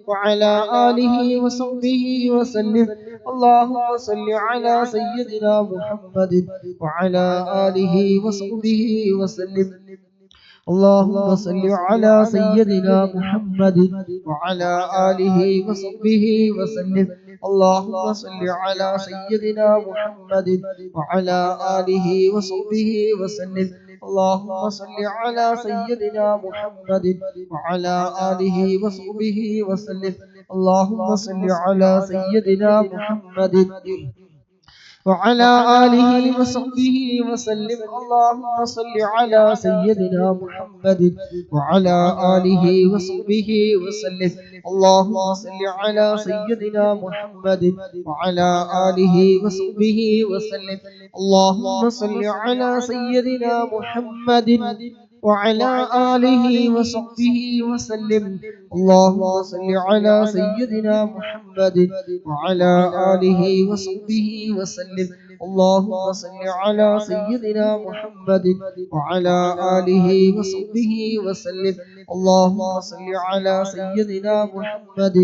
وعلى آله وصحبه وسلم. اللهم صل على سيدنا محمد وعلى آله وصحبه وسلم. اللهم صل على سيدنا محمد وعلى آله وصحبه وسلم. اللهم صل على سيدنا محمد وعلى آله وصحبه وسلم. اللهم صل على سيدنا محمد وعلى آله وصحبه وسلم. اللهم صل على سيدنا محمد وعلى آله وصحبه وسلم. اللهم صل على سيدنا محمد وعلى آله وصحبه وسلم. اللهم صل على سيدنا محمد وعلى آله وصحبه وسلم. اللهم صل على سيدنا محمد وعلى آله وصحبه وسلم. اللهم صل على سيدنا محمد وعلى آله وصحبه وسلم. اللهم صل على سيدنا محمد وعلى آله وصحبه وسلم. اللهم صل على سيدنا محمد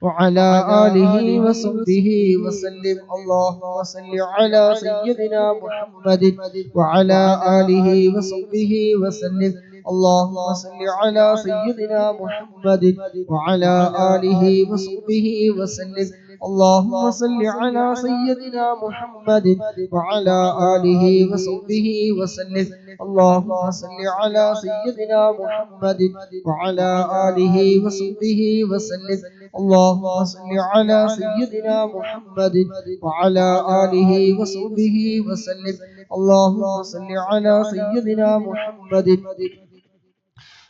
وعلى آله وصحبه وسلم. اللهم صل على سيدنا محمد وعلى آله وصحبه وسلم. اللهم صل على سيدنا محمد وعلى آله وصحبه وسلم. اللهم صل على سيدنا محمد وعلى آله وصحبه وسلم. اللهم صل على سيدنا محمد وعلى آله وصحبه وسلم. اللهم صل على سيدنا محمد وعلى آله وصحبه وسلم. اللهم صل على سيدنا محمد وعلى آله وصحبه وسلم. اللهم صل على سيدنا محمد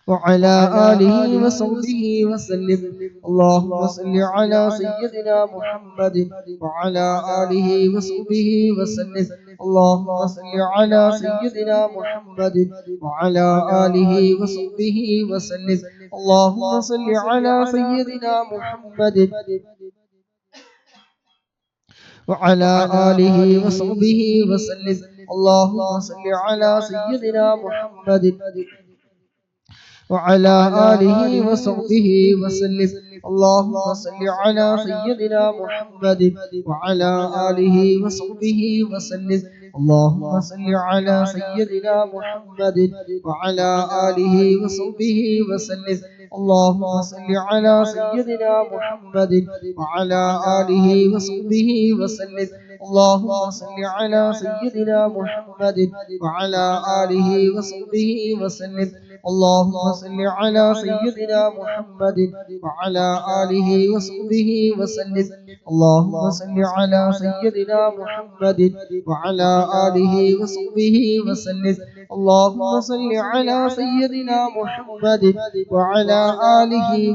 وعلى آله وصحبه وسلم. اللهم صل على سيدنا محمد وعلى آله وصحبه وسلم. اللهم صل على سيدنا محمد وعلى آله وصحبه وسلم. اللهم صل على سيدنا محمد وعلى آله وصحبه وسلم. اللهم صل على سيدنا محمد وعلى آله وصحبه وسلم. اللهم صل على سيدنا محمد وعلى آله وصحبه وسلم. اللهم صل على سيدنا محمد وعلى آله وصحبه وسلم. اللهم صل على سيدنا محمد وعلى آله وصحبه وسلم. اللهم صل على سيدنا محمد وعلى آله وصحبه وسلم. اللهم صل على سيدنا محمد وعلى آله وصحبه وسلم. اللهم صل على سيدنا محمد وعلى آله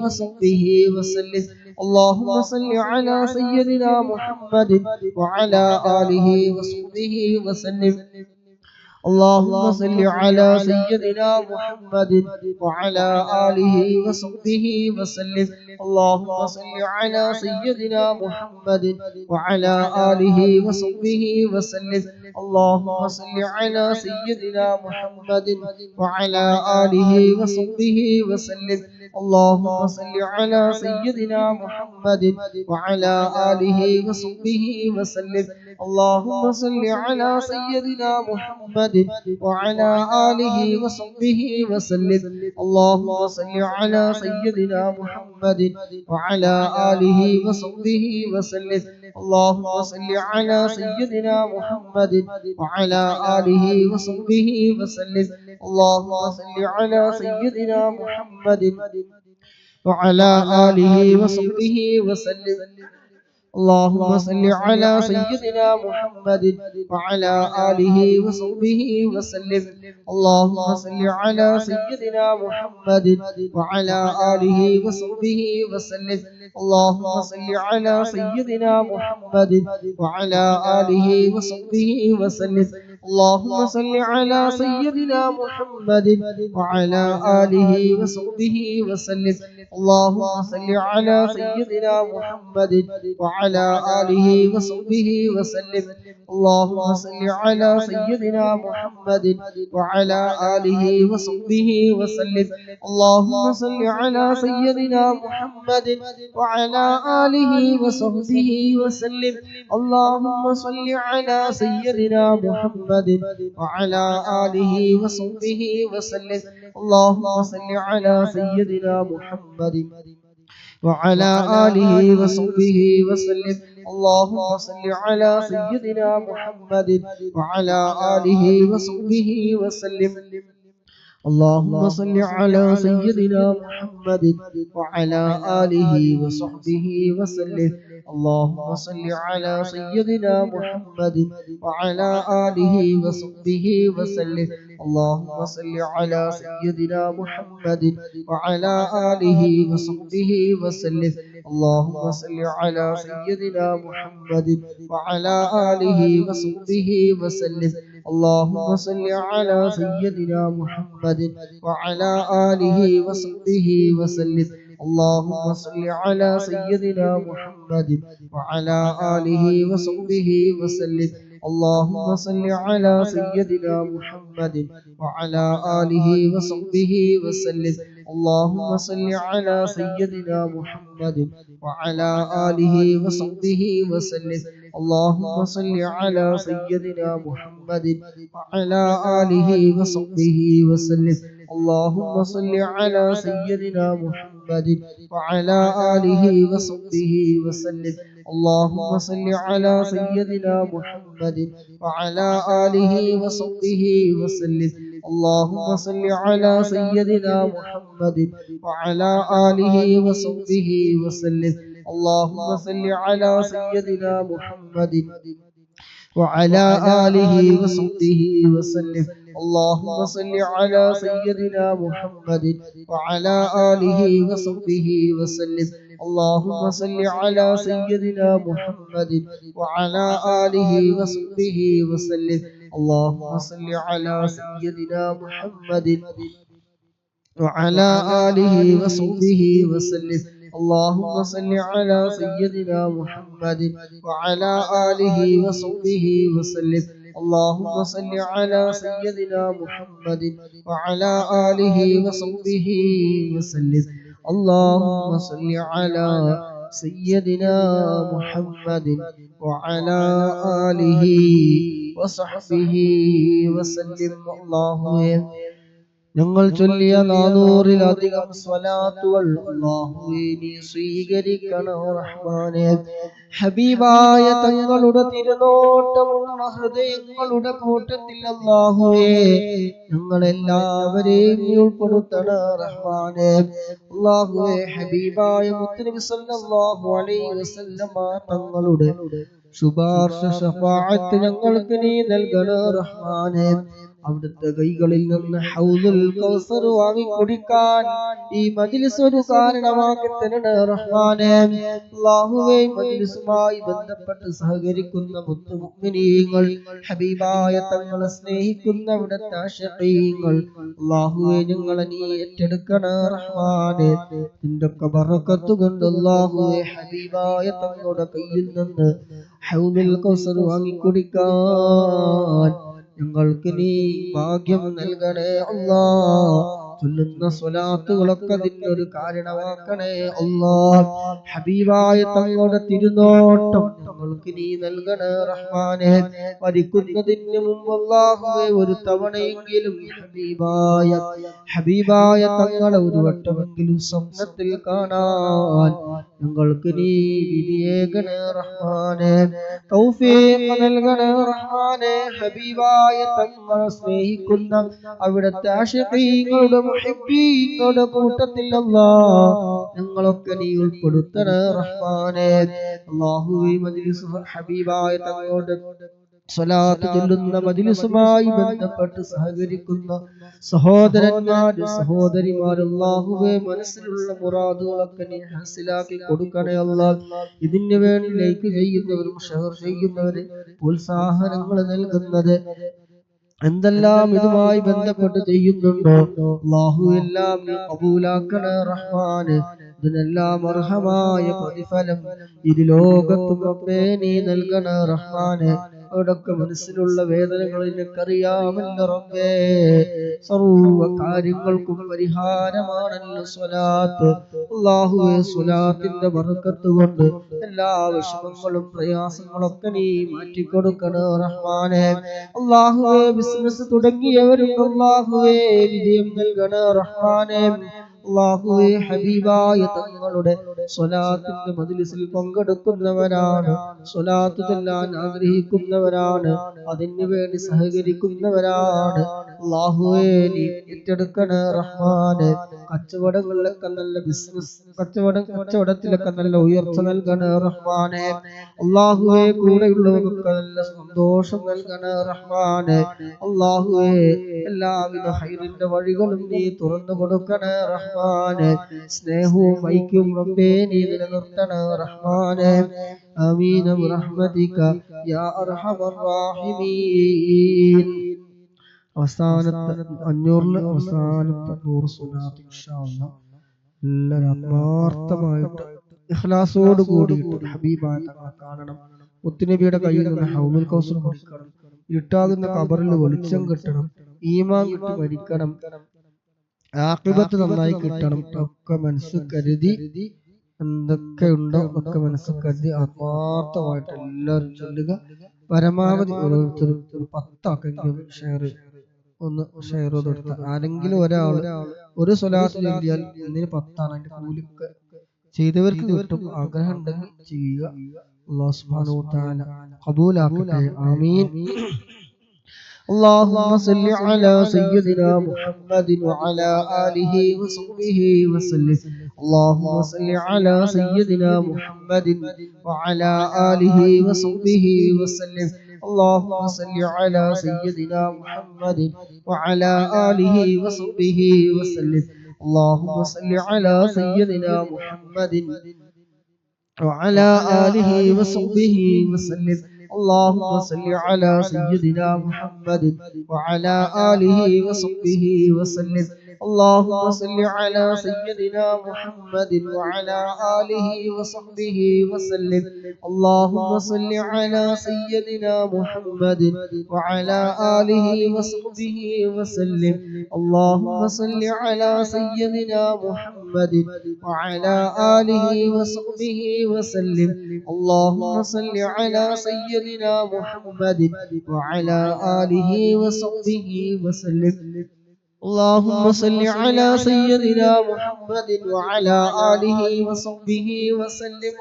وصحبه وسلم. اللهم صل على سيدنا محمد وعلى آله وصحبه وسلم. اللهم صل على سيدنا محمد وعلى آله وصحبه وسلم. اللهم صل على سيدنا محمد وعلى آله وصحبه وسلم. اللهم صل على سيدنا محمد وعلى آله وصحبه وسلم. اللهم صل على سيدنا محمد وعلى آله وصحبه وسلم. اللهم صل على سيدنا محمد وعلى آله وصحبه وسلم. اللهم صل على سيدنا محمد وعلى آله وصحبه وسلم. اللهم صل على سيدنا محمد وعلى آله وصحبه وسلم. اللهم صل على سيدنا محمد وعلى آله وصحبه وسلم. اللهم صل على سيدنا محمد وعلى آله وصحبه وسلم. اللهم صل على سيدنا محمد وعلى آله وصحبه وسلم. اللهم صل على سيدنا محمد وعلى آله وصحبه وسلم. اللهم صل على سيدنا محمد وعلى آله وصحبه وسلم. اللهم صل على سيدنا محمد وعلى آله وصحبه وسلم. اللهم صل على سيدنا محمد وعلى آله وصحبه وسلم. اللهم صل على سيدنا محمد وعلى آله وصحبه وسلم. اللهم صل على سيدنا محمد وعلى آله وصحبه وسلم. اللهم صل على سيدنا محمد وعلى آله وصحبه وسلم. اللهم صل على سيدنا محمد وعلى آله وصحبه وسلم. اللهم صل على سيدنا محمد وعلى آله وصحبه وسلم. اللهم صل على سيدنا محمد وعلى آله وصحبه وسلم. اللهم صل على سيدنا محمد وعلى آله وصحبه وسلم. اللهم صل على سيدنا محمد وعلى آله وصحبه وسلم. اللهم صل على سيدنا محمد وعلى آله وصحبه وسلم. اللهم صل على سيدنا محمد وعلى آله وصحبه وسلم. اللهم صل على سيدنا محمد وعلى آله وصحبه وسلم. اللهم صل على سيدنا محمد وعلى آله وصحبه وسلم. اللهم صل على سيدنا محمد وعلى آله وصحبه وسلم. اللهم صل على سيدنا محمد وعلى آله وصحبه وسلم. اللهم صل على سيدنا محمد وعلى آله وصحبه وسلم. اللهم صل على سيدنا محمد وعلى آله وصحبه وسلم. اللهم صل على سيدنا محمد وعلى آله وصحبه وسلم. اللهم صل على سيدنا محمد وعلى آله وصحبه وسلم. اللهم صل على سيدنا محمد وعلى آله وصحبه وسلم. اللهم صل على سيدنا محمد وعلى آله وصحبه وسلم. اللهم صل على سيدنا محمد وعلى آله وصحبه وسلم. اللهم صل على سيدنا محمد وعلى آله وصحبه وسلم. اللهم صل على سيدنا محمد وعلى آله وصحبه وسلم. الله ഞങ്ങൾ ചൊല്ലിയ 400-ലധികം സ്വലാത്തുകൾ അല്ലാഹുവേ നീ സ്വീകരിക്കണം റഹ്മാനേ. ഹബീബായ തങ്ങളുടെ തിരുനോട്ടമുള്ള ഹൃദയങ്ങളുടെ കൂട്ടത്തിൽ അല്ലാഹുവേ ഞങ്ങളെല്ലാവരെയും നീ ഉൾപ്പെടുത്തണം റഹ്മാനേ. അല്ലാഹുവേ ഹബീബായ മുത്തുനബി സല്ലല്ലാഹു അലൈഹി വസല്ലമ തങ്ങളുടെ ശുപാർശ ശഫാഅത്ത് ഞങ്ങൾക്ക് നീ നൽകണം റഹ്മാനേ. അവിടുത്തെ കൈകളിൽ നിന്ന് ഹൗദുൽ കൗസർ വാങ്ങി കുടിക്കാൻ ഈ മജ്ലിസ് ഒരു കാരണമാക്കി തരണേ റഹ്മാനേ. അല്ലാഹുവേ മജ്ലിസുമായി ബന്ധപ്പെട്ട് സഹകരിക്കുന്ന മുത്തു മുഅ്മിനീങ്ങൾ, ഹബീബായ തങ്ങളെ സ്നേഹിക്കുന്ന അവിടുത്തെ ആശിഖീങ്ങൾ, അല്ലാഹുവേ ഞങ്ങളെ നീ ഏറ്റെടുക്കണേ റഹ്മാനേ. നിന്റെ ബറക്കത്ത് കൊണ്ട് അല്ലാഹുവേ ഹബീബായ തങ്ങളുടെ കയ്യിൽ നിന്ന് ഹൗദുൽ കൗസർ വാങ്ങി കുടിക്കാൻ ഞങ്ങൾക്ക് നീ ഭാഗ്യം നൽകണേ അല്ലാഹ്. ചൊല്ലുന്ന സ്വലാത്തുകളൊക്കെ അതിനൊരു കാരണമാക്കണേ അല്ലാഹ്. ഹബീബായ തങ്ങളുടെ തിരുനോട്ടം ഞങ്ങൾക്ക് നീ നൽകണേ റഹ്മാനേ. മരിക്കുന്നതിന് മുമ്പ് അല്ലാഹുവേ ഒരു തവണയെങ്കിലും ഹബീബായ തങ്ങളെ ഒരു വട്ടമെങ്കിലും സ്വപ്നത്തിൽ കാണാൻ ഞങ്ങൾക്ക് നീ വിധിയേകണേ റഹ്മാനേ. തൗഫീഖ് നൽകണേ റഹ്മാനേ. ഹബീബായ തങ്ങളെ സ്നേഹിക്കുന്ന അവിടുത്തെ ആശിഖീങ്ങളുടെ മുഹിബ്ബീങ്ങളുടെ കൂട്ടത്തിൽ അല്ലാഹ് ഞങ്ങളൊക്കെ നീ ഉൾപ്പെടുത്തണേ റഹ്മാനേ. അല്ലാഹുവേ മജ്ലിസ് ഹബീബായ തങ്ങളുടെ സ്വലാത്ത് ചൊല്ലുന്ന മജ്ലിസുമായി ബന്ധപ്പെട്ട് സഹകരിക്കുന്ന സഹോദരന്മാര് സഹോദരിമാർ അല്ലാഹുവേ മനസ്സിലുള്ള മുറാദുകളൊക്കെ നീ ഹാസിലാക്കി കൊടുക്കണേ അല്ലാഹ്. ഇതിനു വേണ്ടി ലൈക്ക് ചെയ്യുന്നവരും ഷെയർ ചെയ്യുന്നവര് പ്രോത്സാഹനങ്ങൾ നൽകുന്നത് എന്തെല്ലാം ഇതുമായി ബന്ധപ്പെട്ട് ചെയ്യുന്നുണ്ടോ അല്ലാഹു എല്ലാം നീ കബൂലാക്കണേ റഹ്മാനെ. ഇതിനെല്ലാം അർഹമായ പ്രതിഫലം ഇരു ലോകത്തും റബ്ബേ നീ നൽകണേ റഹ്മാനെ. അവിടൊക്കെ മനസ്സിലുള്ള വേദനകൾ നിനക്കറിയാമല്ലോ റബ്ബേ. സർവ്വ കാര്യങ്ങൾക്കും പരിഹാരമാണല്ലോ സ്വലാത്ത്. അല്ലാഹുവേ സ്വലാത്തിന്റെ ബർക്കത്ത് കൊണ്ട് എല്ലാ വിഷമങ്ങളും പ്രയാസങ്ങളൊക്കെ നീ മാറ്റിക്കൊടുക്കണേ റഹ്മാനെ. അല്ലാഹുവേ ബിസിനസ് തുടങ്ങിയവർക്ക് അല്ലാഹുവേ വിജയം നൽകണേ റഹ്മാനെ. അല്ലാഹുവേ ഹബീബായ തങ്ങളുടെ സ്വലാത്തിന്റെ മജ്ലിസിൽ പങ്കെടുക്കുന്നവരാണ്, സ്വലാത്ത് ചൊല്ലാൻ ആഗ്രഹിക്കുന്നവരാണ്, അതിനു വേണ്ടി സഹകരിക്കുന്നവരാണ്. അല്ലാഹുവേ നീ ഏറ്റെടുക്കണേ റഹ്മാനെ. കച്ചവടങ്ങളിലൊക്കെ നല്ല ബിസിനസ് കച്ചവടത്തിലൊക്കെ നല്ല ഉയർച്ച നൽകണേ റഹ്മാനെ. അല്ലാഹുവേ കൂടെയുള്ളവർക്കൊക്കെ നല്ല സന്തോഷം നൽകണേ റഹ്മാനെ. അല്ലാഹുവേ എല്ലാവിധ ഹൈറിന്റെ വഴികളും നീ തുറന്നു കൊടുക്കണേ റഹ്മാനെ. സ്നേഹവും ഐക്യവും റബ്ബേ നീ നിലനിർത്തണേ റഹ്മാനെ. ആമീൻ ബിറഹ്മതിക യാ അർഹമർ റഹീമീൻ. അവസാനത്തെ 500 അവസാനത്തെ 100 സ്വലാത്ത് ഇൻഷാ അല്ലാഹ് എല്ലാവരും ആത്മാർത്ഥമായിട്ട് ഇഖ്ലാസോട് കൂടിയിട്ട് ഹബീബായ തങ്ങളെ കാണണം. മുത്തുനബിയുടെ കയ്യിൽ നിന്ന് ഹൗലുൽ കൗസർ കുടിക്കണം. ഇരുട്ടാകുന്ന ഖബറിൽ വെളിച്ചം കിട്ടണം. ഈമാൻ കിട്ടി മരിക്കണം. ആഖിബത്ത് നന്നായി കിട്ടണം. ഒക്കെ മനസ്സ് കരുതി എന്തൊക്കെ ഉണ്ടോ ഒക്കെ മനസ്സ് കരുതി ആത്മാർത്ഥമായിട്ട് എല്ലാവരും ചൊല്ലുക. പരമാവധി ഓരോരുത്തരും ഒരു 10 ആക്കെങ്കിലും ഒന്ന് ഷെയർ ചെയ്ത് കൊടുത്ത ആരെങ്കിലും ഒരാൾ ഒരു സ്വലാത്ത് ചൊല്ലിയാൽ ഇതിന് 10 ആണ്. അതിന്റെ കൂലിയൊക്കെ ചെയ്തവർക്ക് കിട്ടും. ആഗ്രഹം ഉണ്ടെങ്കിൽ ചെയ്യുക. അല്ലാഹു സുബ്ഹാനഹു വ തആല ഖബൂലാക്കട്ടെ. ആമീൻ. اللهم صل على سيدنا محمد وعلى آله وصحبه وسلم. اللهم صل على سيدنا محمد وعلى آله وصحبه وسلم. اللهم صل على سيدنا محمد وعلى آله وصحبه وسلم. اللهم صل على سيدنا محمد وعلى آله وصحبه وسلم. اللهم صل على سيدنا محمد وعلى آله وصحبه وسلم. اللهم صل على سيدنا محمد وعلى آله وصحبه وسلم. اللهم صل على سيدنا محمد وعلى آله وصحبه وسلم. اللهم صل على سيدنا محمد وعلى آله وصحبه وسلم. اللهم صل على سيدنا محمد وعلى آله وصحبه وسلم. اللهم صل على سيدنا محمد وعلى آله وصحبه وسلم.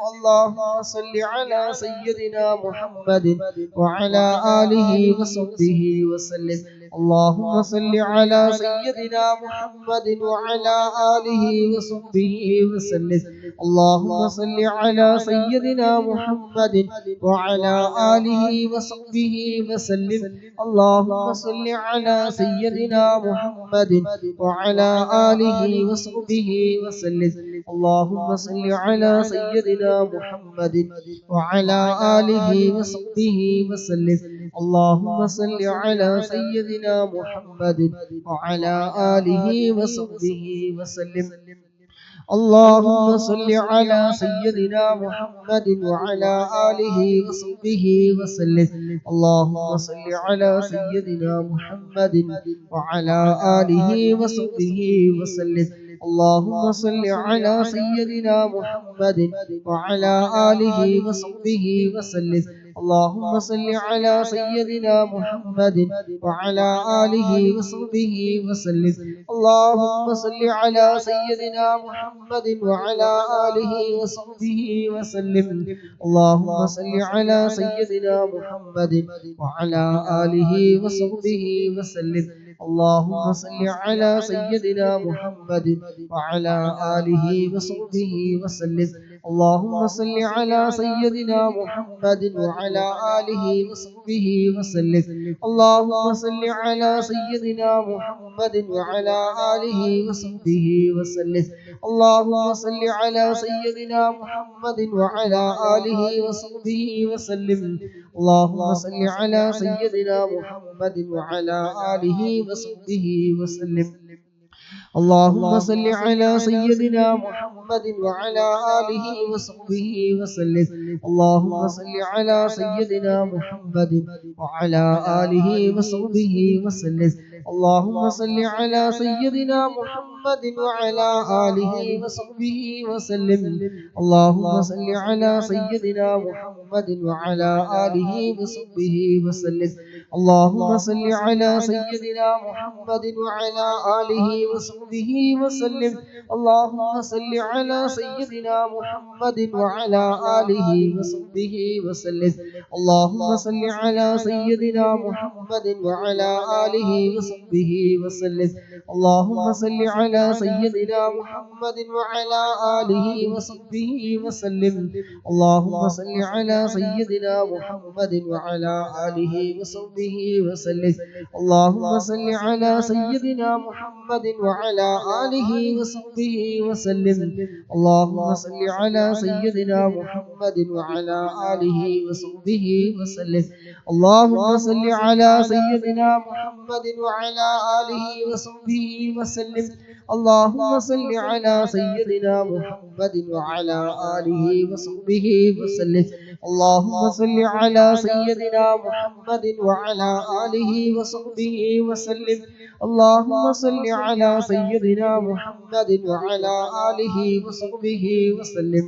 اللهم صل على سيدنا محمد وعلى آله وصحبه وسلم. اللهم صل على سيدنا محمد وعلى آله وصحبه وسلم. اللهم صل على سيدنا محمد وعلى آله وصحبه وسلم. اللهم صل على سيدنا محمد وعلى آله وصحبه وسلم. اللهم صل على سيدنا محمد وعلى آله وصحبه وسلم. اللهم صل على سيدنا محمد وعلى آله وصحبه وسلم. اللهم صل على سيدنا محمد وعلى آله وصحبه وسلم. اللهم صل على سيدنا محمد وعلى آله وصحبه وسلم. اللهم صل على سيدنا محمد وعلى آله وصحبه وسلم. اللهم صل على سيدنا محمد وعلى آله وصحبه وسلم. اللهم صل على سيدنا محمد وعلى آله وصحبه وسلم. اللهم صل على سيدنا محمد وعلى آله وصحبه وسلم. اللهم صل على سيدنا محمد وعلى آله وصحبه وسلم. اللهم صل على سيدنا محمد وعلى آله وصحبه وسلم. اللهم صل على سيدنا محمد وعلى آله وصحبه وسلم. اللهم صل على سيدنا محمد وعلى آله وصحبه وسلم. اللهم صل على سيدنا محمد وعلى آله وصحبه وسلم. اللهم صل على سيدنا محمد وعلى آله وصحبه وسلم. اللهم صل على سيدنا محمد وعلى آله وصحبه وسلم. اللهم صل على سيدنا محمد وعلى آله وصحبه وسلم. اللهم صل على سيدنا محمد وعلى آله وصحبه وسلم. اللهم صل على سيدنا محمد وعلى آله وصحبه وسلم. اللهم صل على سيدنا محمد وعلى آله وصحبه وسلم. اللهم صل على سيدنا محمد وعلى آله وصحبه وسلم. اللهم صل على سيدنا محمد وعلى آله وصحبه وسلم. اللهم صل على سيدنا محمد وعلى آله وصحبه وسلم. اللهم صل على سيدنا محمد وعلى آله وصحبه وسلم. اللهم صل على سيدنا محمد وعلى آله وصحبه وسلم. اللهم صل على سيدنا محمد وعلى آله وصحبه وسلم. اللهم صل على سيدنا محمد وعلى آله وصحبه وسلم. اللهم صل على سيدنا محمد وعلى آله وصحبه وسلم. اللهم صل على سيدنا محمد وعلى آله وصحبه وسلم. اللهم صل على سيدنا محمد وعلى آله وصحبه وسلم.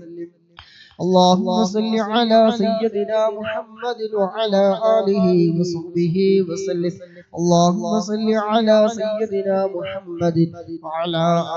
اللهم صل على سيدنا محمد وعلى آله وصحبه وسلم. اللهم صل على سيدنا محمد وعلى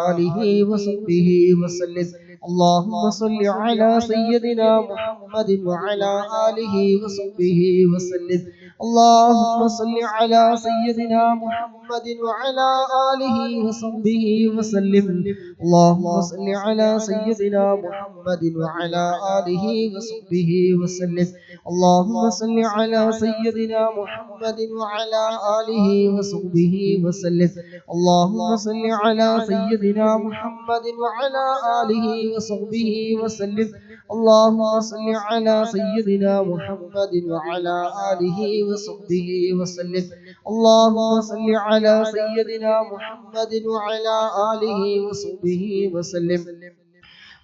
آله وصحبه وسلم. اللهم صل على سيدنا محمد وعلى آله وصحبه وسلم. اللهم صل على سيدنا محمد وعلى آله وصحبه وسلم. اللهم صل على سيدنا محمد وعلى آله وصحبه وسلم. اللهم صل على سيدنا محمد وعلى آله وصحبه وسلم. اللهم صل على سيدنا محمد وعلى آله وصحبه وسلم. اللهم صل على سيدنا محمد وعلى آله وصحبه وسلم. اللهم صل على سيدنا محمد وعلى آله وصحبه وسلم.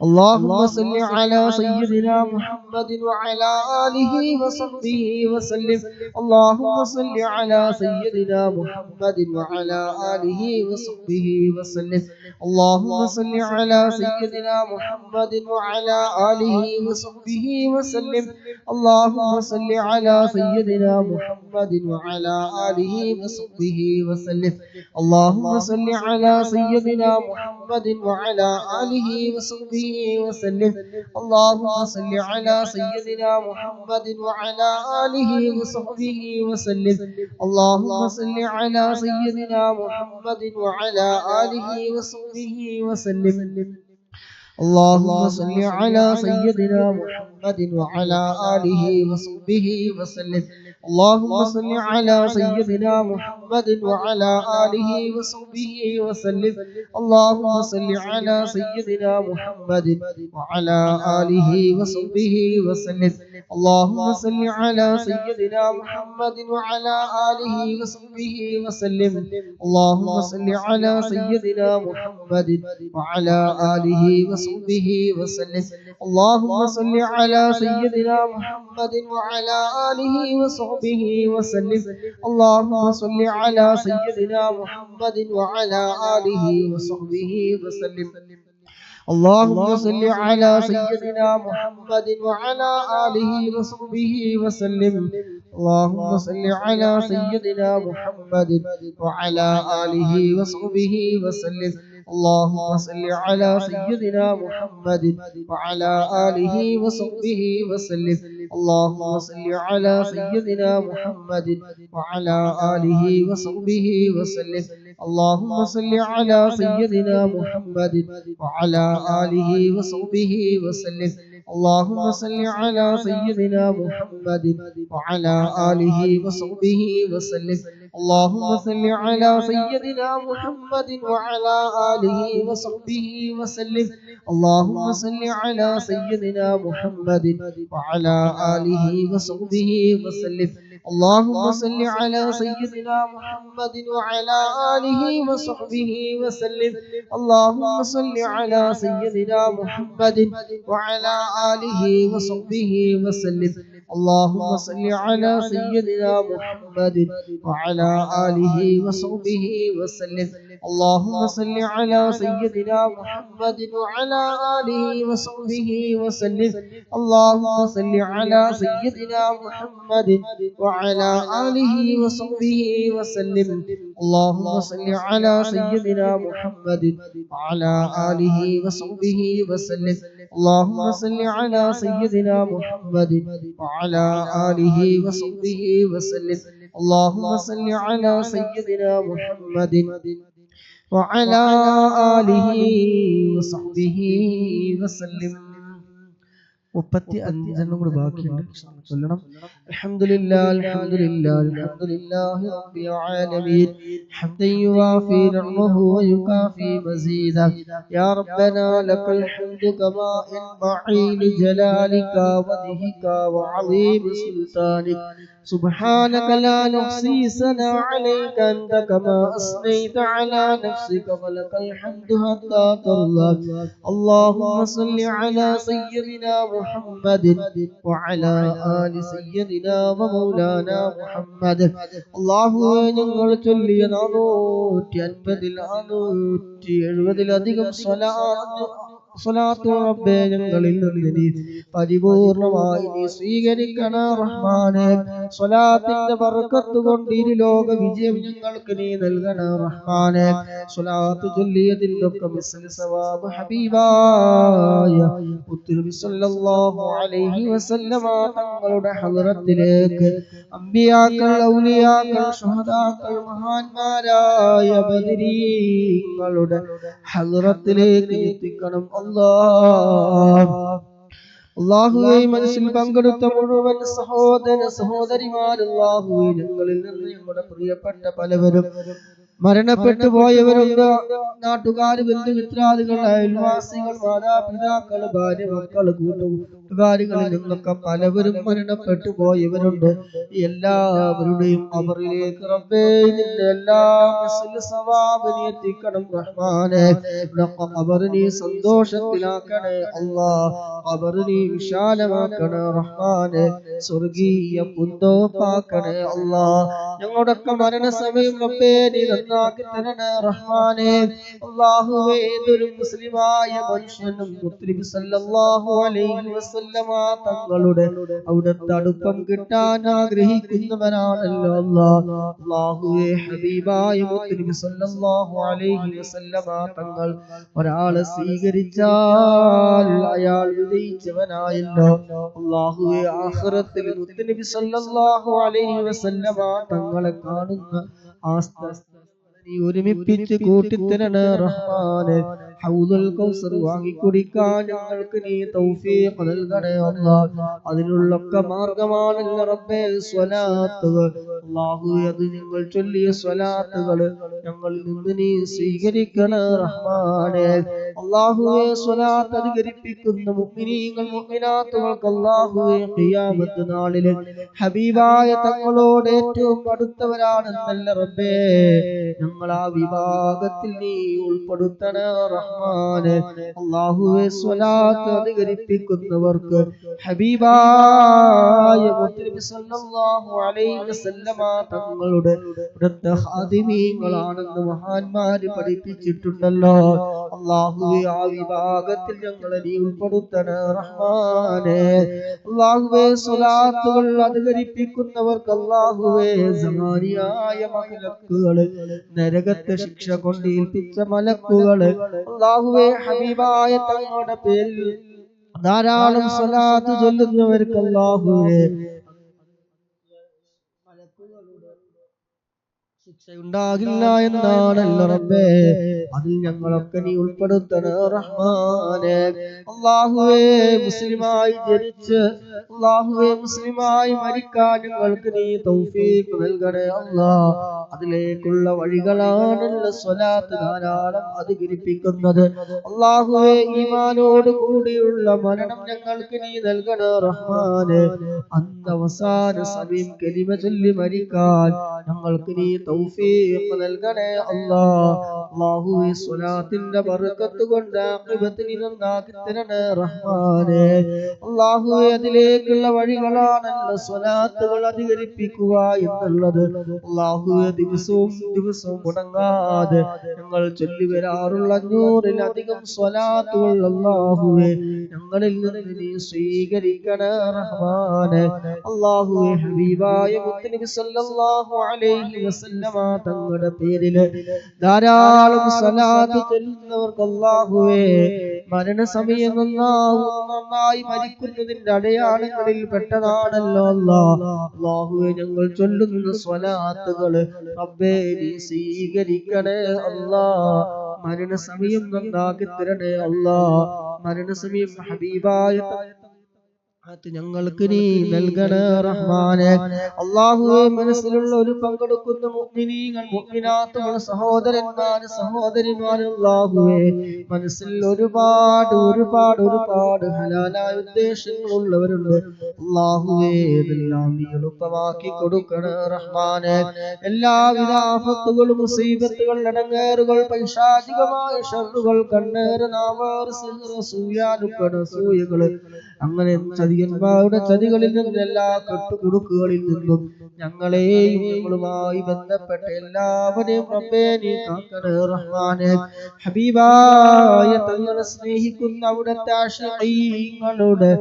اللهم صل على سيدنا محمد وعلى آله وصحبه وسلم. اللهم صل على سيدنا محمد وعلى آله وصحبه وسلم. اللهم صل على سيدنا محمد وعلى آله وصحبه وسلم. اللهم صل على سيدنا محمد وعلى آله وصحبه وسلم. اللهم صل على سيدنا محمد وعلى آله وصحبه وسلم. اللهم صل على سيدنا محمد وعلى آله وصحبه وسلم. اللهم صل على سيدنا محمد وعلى آله وصحبه وسلم. اللهم صل على سيدنا محمد وعلى آله وصحبه وسلم. اللهم صل على سيدنا محمد وعلى آله وصحبه وسلم. اللهم صل على سيدنا محمد وعلى آله وصحبه وسلم. اللهم صل على سيدنا محمد وعلى آله وصحبه وسلم. اللهم صل على سيدنا محمد وعلى آله وصحبه وسلم. اللهم صل على سيدنا محمد وعلى آله وصحبه وسلم. اللهم صل على سيدنا محمد وعلى آله وصحبه وسلم. اللهم صل على سيدنا محمد وعلى آله وصحبه وسلم. اللهم صل على سيدنا محمد وعلى آله وصحبه وسلم اللهم صل على سيدنا محمد وعلى آله وصحبه وسلم اللهم صل على سيدنا محمد وعلى آله وصحبه وسلم اللهم صل على سيدنا محمد وعلى آله وصحبه وسلم اللهم صل على سيدنا محمد وعلى آله وصحبه وسلم اللهم صل على سيدنا محمد وعلى آله وصحبه وسلم اللهم صل على سيدنا محمد وعلى آله وصحبه وسلم اللهم صل على سيدنا محمد وعلى آله وصحبه وسلم اللهم صل على سيدنا محمد وعلى آله وصحبه وسلم اللهم صل على سيدنا محمد وعلى آله وصحبه وسلم اللهم صل على سيدنا محمد وعلى آله وصحبه وسلم اللهم صل على سيدنا محمد وعلى آله وصحبه وسلم اللهم صل على سيدنا محمد وعلى آله وصحبه وسلم اللهم صل على سيدنا محمد وعلى آله وصحبه وسلم 35 കൂടി ബാക്കിയുണ്ട് ചൊല്ലണം അൽഹംദുലില്ലാഹി റബ്ബിൽ ആലമീൻ ഹംദൻ യുവാഫി നിഅമഹു വയുകാഫി മസീദ യാ റബ്ബനാ ലക്കൽ ഹംദു കമാ യൻബഗി ലിജലാലിക വജ്ഹിക വഅളീം സുൽത്താനിക سبحانك لا نحصي ثناء عليك أنت كما أثنيت على نفسك ولك الحمد حتى ترضى اللهم صل على سيدنا محمد وعلى آل سيدنا ومولانا محمد الله ഞങ്ങൾ ചൊല്ലിയ 450 സ്വലാത്തു റബ്ബേ ഞങ്ങളിൽ നിന്ന് നീ പരിപൂർണമായി നീ സ്വീകരിക്കണേ റഹ്മാനേ സ്വലാത്തിന്റെ ബർക്കത്ത് കൊണ്ട് ഈ ലോക വിജയം ഞങ്ങൾക്ക് നീ നൽകണേ റഹ്മാനേ സ്വലാത്ത് ചൊല്ലിയതിലൊക്കെ മിസ്ൽ സവാബ് ഹബീബായ മുത്തുനബി സല്ലല്ലാഹു അലൈഹി വസല്ലമ തങ്ങളുടെ ഹളറത്തിലേക്ക് അംബിയാക്കൾ ഔലിയാക്കൾ ശുഹദാക്കൾ മഹാന്മാരായ ബദരീങ്ങളുടെ ഹളറത്തിലേക്ക് എത്തിക്കണം അല്ലാഹുവേ മനസ്സിൽ പങ്കെടുത്ത മുഴുവൻ സഹോദര സഹോദരിമാർ അല്ലാഹുവേ ഞങ്ങളിൽ നിന്ന് ഞങ്ങളുടെ പ്രിയപ്പെട്ട പലവരും മരണപ്പെട്ടു പോയവരുണ്ട് നാട്ടുകാർ ബന്ധുമിത്രാദികൾ അയൽവാസികൾ മാതാപിതാക്കൾ ഭാര്യ മക്കൾ കൂട്ടുകാരികളിൽ നിന്നൊക്കെ പലവരും മരണപ്പെട്ടു പോയവരുണ്ട് എല്ലാവരുടെയും അവരിലേക്ക് റബ്ബേ നിന്റെ എല്ലാ സവാബ് നീ എത്തിക്കണം റഹ്മാനേ ഖബർ നീ സന്തോഷത്തിലാക്കണേ അല്ലാഹ് ഖബർ നീ വിശാലമാക്കണേ റഹ്മാനേ സ്വർഗീയ പൂന്തോപ്പാക്കണേ അല്ലാഹ് ഞങ്ങളുടെയൊക്കെ മരണസമയം റബ്ബേ നീ നന്നാക്കി തരണേ റഹ്മാനേ അല്ലാഹുവേ ഏതൊരു മുസ്ലിമായ മനുഷ്യനും മുത്തുനബി സല്ലല്ലാഹു അലൈഹി വസല്ലമ തങ്ങളുടെ അവിടുത്തെ അടുപ്പം കിട്ടാൻ ആഗ്രഹിക്കുന്നവനാണല്ലോ അല്ലാഹുവേ ഹബീബായ മുത്തുനബി സല്ലല്ലാഹു അലൈഹി വസല്ലമ തങ്ങൾ ഒരാളെ സ്വീകരിച്ചാൽ അയാൾ വിജയിച്ചവനായല്ലോ അല്ലാഹുവേ ആഖിറത്തിൽ മുത്തുനബി സല്ലല്ലാഹു അലൈഹി വസല്ലമ തങ്ങളെ കാണുന്ന നീ ഒരുമിപ്പിച്ച് കൂട്ടിത്തരണേ റഹ്മാനേ ഹൗദുൽ കൗസർ വാങ്ങി കുടിക്കാൻ ഞങ്ങൾക്ക് നീ തൗഫീഖ് നൽകണേ അല്ലാഹ് അതിനുള്ളൊക്കെ മാർഗമാണല്ലോ റബ്ബേ സ്വലാത്തുകൾ അല്ലാഹുവേ അത് ഞങ്ങൾ ചൊല്ലിയ സ്വലാത്തുകൾ ഞങ്ങളിൽ നിന്ന് നീ സ്വീകരിക്കണേ റഹ്മാനേ അല്ലാഹുവേ സ്വലാത്ത് അധികരിപ്പിക്കുന്ന മുഅ്മിനീങ്ങൾ മുഅ്മിനാത്തുകൾക്ക് അല്ലാഹുവേ ഖിയാമത്ത് നാളിൽ ഹബീബായ തങ്ങളോട് ഏറ്റവും അടുത്തവരാണെന്നല്ല റബ്ബേ ഞങ്ങൾ ആ വിഭാഗത്തിൽ നീ ഉൾപ്പെടുത്തണേ റഹ്മാനെ. അല്ലാഹുവേ സ്വലാത്ത് അധികരിപ്പിക്കുന്നവർക്ക് ഹബീബായ മുത്തുനബി സല്ലല്ലാഹു അലൈഹി വസല്ലമ തങ്ങളുടെ വൃദ്ധ ഖാദിമീങ്ങളാണെന്ന് മഹാന്മാര് പഠിപ്പിച്ചിട്ടുണ്ടല്ലോ. അല്ലാഹുവേ ആ വിഭാഗത്തിൽ ഞങ്ങളെ നീ ഉൾപ്പെടുത്തണേ റഹ്മാനെ. അല്ലാഹുവേ സ്വലാത്തുകൾ അധികരിപ്പിക്കുന്നവർക്ക് അല്ലാഹുവേ സമാനിയായ മലക്കുകള്, നരകത്തെ ശിക്ഷ കൊണ്ട് ഏൽപ്പിച്ച മലക്കുകള്, അല്ലാഹുവേ ഹബീബായ തങ്ങളുടെ പേരിൽ ധാരാളം സ്വലാത്ത് ചൊല്ലുന്നവർക്ക് അല്ലാഹുവേ ശിക്ഷയുണ്ടാകില്ല എന്നാണല്ലോ റബ്ബേ. അതിൽ ഞങ്ങളൊക്കെ നീ ഉൾപ്പെടുത്തണേ റഹ്മാനെ. അല്ലാഹുവേ മുസ്ലിമായി ജനിച്ച് അല്ലാഹുവേ മുസ്ലിമായി മരിക്കാൻ ഞങ്ങൾക്ക് നീ തൗഫീഖ് നൽകണേ അല്ലാഹ്. അതിലേക്കുള്ള വഴികളാണല്ലോ സ്വലാത്ത് ധാരാളം അധികരിപ്പിക്കുന്നത്. അല്ലാഹുവേ ഈമാനോട് കൂടിയുള്ള മരണം ഞങ്ങൾക്ക് നീ നൽകണേ റഹ്മാനെ. അന്തവസാന സമയം കലിമ ചൊല്ലി മരിക്കാൻ ഞങ്ങൾക്ക് നീ തൗഫീഖ് നൽകണേ അല്ലാഹ്. അല്ലാഹുവേ സ്വലാത്തിന്റെ ബർക്കത്ത് കൊണ്ട് ആഖിബത്ത് നീ നന്നാക്കി തരണേ റഹ്മാനെ. അല്ലാഹുവേ അതിലേക്കുള്ള വഴികളാണല്ലോ സ്വലാത്തുകൾ അധികരിപ്പിക്കുക എന്നുള്ളത്. അല്ലാഹുവേ ദിവസവും മുടങ്ങാതെ ഞങ്ങൾ ചൊല്ലി വരാറുള്ള 500-ലധികം സ്വലാത്തുകൾ അല്ലാഹുവേ ഞങ്ങളിൽ നിന്ന് നീ സ്വീകരിക്കണേ റഹ്മാനെ. അല്ലാഹുവേ ഹബീബായ മുത്തുനബി സല്ലല്ലാഹു അലൈഹി വസല്ലമ തങ്ങളുടെ പേരില് ധാരാളം സ്വലാത്ത് ചൊല്ലുന്നവർക്ക് അല്ലാഹുവേ മരണസമയം നന്നായി മരിക്കുന്നതിന്റെ അടയാളങ്ങളിൽ പെട്ടതാണല്ലോ അല്ലാഹുവേ ഞങ്ങൾ ചൊല്ലുന്ന സ്വലാത്തുകള് റബ്ബേ നീ സ്വീകരിക്കണേ അല്ലാഹ്. മരണസമയം നന്നാക്കി തരണേ അല്ലാഹ്. മരണസമയം ഹബീബായ ഞങ്ങൾക്ക് നീ നൽകണേ റഹ്മാനെ. അല്ലാഹുവേ മനസ്സിലുള്ള ഒരു പങ്കെടുക്കുന്ന മുഅ്മിനീങ്ങൾ മുഅ്മിനാത്തുകൾ സഹോദരിമാർ അല്ലാഹുവേ മനസ്സിൽ ഒരുപാട് ഹലാലായ ഉദ്ദേശങ്ങൾ ഉള്ളവരുണ്ട് അല്ലാഹുവേ. ഇതെല്ലാം നീ എളുപ്പമാക്കി കൊടുക്കണേ റഹ്മാനെ. എല്ലാവിധ ആഫത്തുകളും മുസീബത്തുകൾ ഇടങ്ങേറുകൾ പൈശാചികമായ ശർറുകൾ കണ്ണേറ് നാവേറ് സിഹ്റ് സൂയാനുക്കട സൂയകള് അങ്ങനെ ചതിയന്മാരുടെ ചതികളിൽ നിന്നും എല്ലാ കെട്ടുകുടുക്കുകളിൽ നിന്നും ഞങ്ങളെയും ഞങ്ങളുമായി ബന്ധപ്പെട്ട എല്ലാവരെയും റബ്ബേ നീ കാക്കണേ റഹ്മാനെ. ഹബീബായ തങ്ങളെ സ്നേഹിക്കുന്ന അവിടുത്തെ ആശിഖീങ്ങളുടെ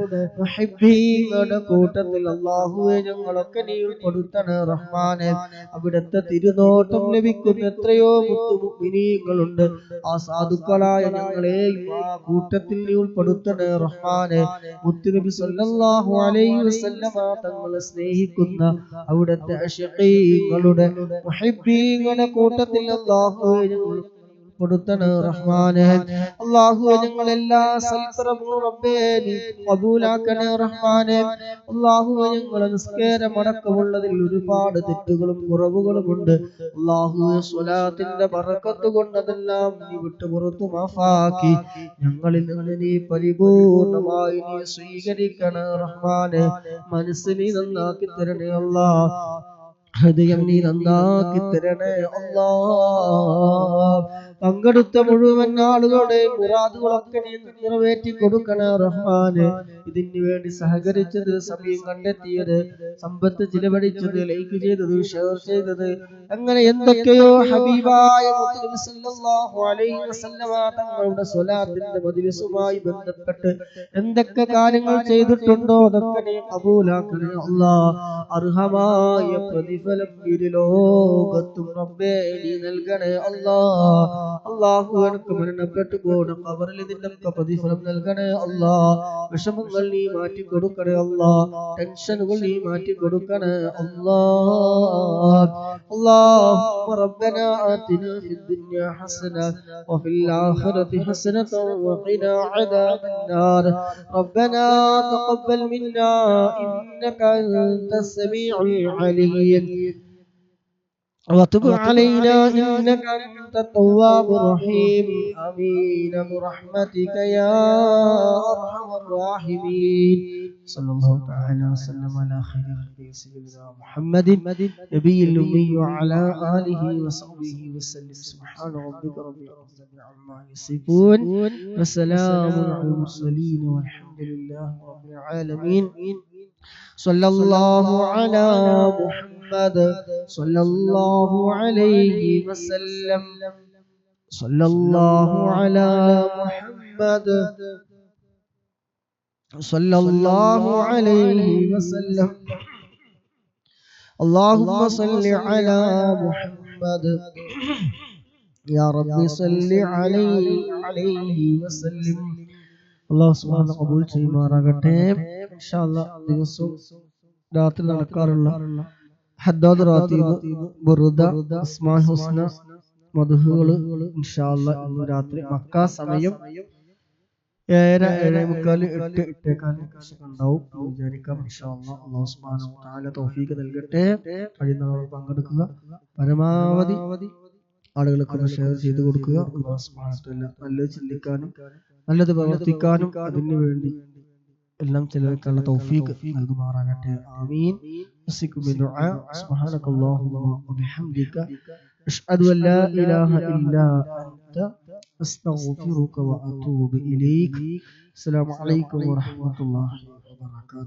മുഹിബ്ബീങ്ങളുടെ കൂട്ടത്തിൽ അല്ലാഹുവേ ഞങ്ങളൊക്കെ നീ ഉൾപ്പെടുത്തണേ റഹ്മാനെ. അവിടുത്തെ തിരുനോട്ടം ലഭിക്കുന്ന എത്രയോ മുത്തുമുഅ്മിനീങ്ങളുണ്ട്. ആ സാധുക്കളായ ഞങ്ങളെയും ആ കൂട്ടത്തിൽ നീ ഉൾപ്പെടുത്തണേ റഹ്മാനെ. മുത്തുനബി സല്ലല്ലാഹു അലൈഹി വസല്ലമ തങ്ങളെ സ്നേഹിക്കുന്ന അവിടുത്തെ ആശിഖീങ്ങളുടെ മുഹിബ്ബീങ്ങളുടെ കൂട്ടത്തിൽ അല്ലാഹുവേ ഞങ്ങൾ കൊടുത്തണേ റഹ്മാനെ. അല്ലാഹുവേ ഞങ്ങളെല്ലാ സൽക്കർമ്മങ്ങളും റബ്ബേ നീ ഖബൂലാക്കണേ റഹ്മാനെ. അല്ലാഹുവേ ഞങ്ങളെ നിസ്കാരം അടക്കമുള്ളതിൽ ഒരുപാട് തെറ്റുകളും കുറവുകളും ഉണ്ട് അല്ലാഹുവേ. സ്വലാത്തിന്റെ ബറക്കത്ത് കൊണ്ട് അതെല്ലാം നീ വിട്ടുപുറത്തു മാഫാക്കി ഞങ്ങളിൽ നിന്ന് നീ പരിപൂർണമായി നീ സ്വീകരിക്കണേ റഹ്മാനെ. മനസ്സ് നീ നന്നാക്കി തരണേ അല്ലാഹ്. ഹൃദയം നീ നന്നാക്കി തരണേ അല്ലാഹ്. പങ്കെടുത്ത മുഴുവൻ ആളുകളുടെ മുറാദുകളൊക്കെ നീ നിറവേറ്റി കൊടുക്കണേ റഹ്മാനെ. ഇതിനു വേണ്ടി സഹകരിച്ചത്, സമയം കണ്ടെത്തിയത്, സമ്പത്ത് ചിലവഴിച്ചത്, ലൈക്ക് ചെയ്തത്, ഷെയർ ചെയ്തത്, അങ്ങനെ എന്തൊക്കെയോ ഹബീബായ മുത്തുനബി സല്ലല്ലാഹു അലൈഹി വസല്ലമ തങ്ങളുടെ സ്വലാത്തിന്റെ മജ്‌ലിസുമായി ബന്ധപ്പെട്ട് എന്തൊക്കെ കാര്യങ്ങൾ ചെയ്തിട്ടുണ്ടോ അതൊക്കെ നീ ഖബൂലാക്കണേ അല്ലാഹ്. അർഹമായ പ്രതിഫലം ഇരുലോകത്തും റബ്ബേ നീ നൽകണേ അല്ലാഹ്. അല്ലാഹു എനിക്ക് മരണപ്പെട്ടു പോണ ഖബറിൽ ഇതിന്റെ പ്രതിഫലം നൽകണേ അല്ലാഹ്. വിഷമങ്ങൾ നീ മാറ്റി കൊടുക്കണേ അല്ലാഹ്. ടെൻഷനുകൾ നീ മാറ്റി കൊടുക്കണേ അല്ലാഹ്. اللهم ربنا آتنا في الدنيا حسنة وفي الآخرة حسنة وقنا عذاب النار. ربنا تقبل منا إنك أنت السميع العليم وتب علينا إنك أنت التواب الرحيم آمين برحمتك يا أرحم الراحمين صلى الله تعالى وسلم على خير خلق سيدنا محمد نبي الأمي وعلى آله وصحبه وسلم سبحان ربك رب العزة عما يصفون وسلام على المرسلين والحمد لله رب العالمين صلى الله على محمد صلى الله عليه وسلم صلى الله على محمد صلى الله عليه وسلم اللهم صل على محمد يا رب صل عليه وسلم അല്ലാഹു സുബ്ഹാനഹു ഖബൂൽ ചെയ്യുമാറാകട്ടെ ഇൻഷാ അല്ലാഹ് ദിവസവും രാത്രി നടക്കാറുള്ള ഹദ്ദാദ് റാത്തീബ് ബുറുദ അസ്മാഉൽ ഹുസ്ന മദ്ഹുകൾ ഇൻഷാ അല്ലാഹ് ഇന്ന് രാത്രി മക്ക സമയം 7:45 8:15 ഉണ്ടാവും വിചാരിക്കാം ഇൻഷാ അല്ലാഹ് അല്ലാഹു സുബ്ഹാനഹു തആല തൗഫീഖ് നൽകട്ടെ കഴിയുന്നവർ പങ്കെടുക്കുക പരമാവധി ആളുകൾക്ക് ഷെയർ ചെയ്തു കൊടുക്കുക അല്ലാഹു സുബ്ഹാനഹു തആല നല്ലത് ചിന്തിക്കാനും നല്ലത് പ്രവർത്തിക്കാനും അതിനു വേണ്ടി എല്ലാം ചെലവഴിക്കാനുള്ള തൗഫീഖ് നൽകുമാറാകട്ടെ ആമീൻ സുബ്ഹാനകല്ലാഹുമ്മ വബിഹംദിക അഷ്ഹദു അൻ ലാ ഇലാഹ ഇല്ലാ അൻത അസ്തഗ്ഫിറുക വഅതൂബു ഇലൈക് അസ്സലാമു അലൈക്കും വറഹ്മത്തുള്ളാഹി വബറകാതുഹു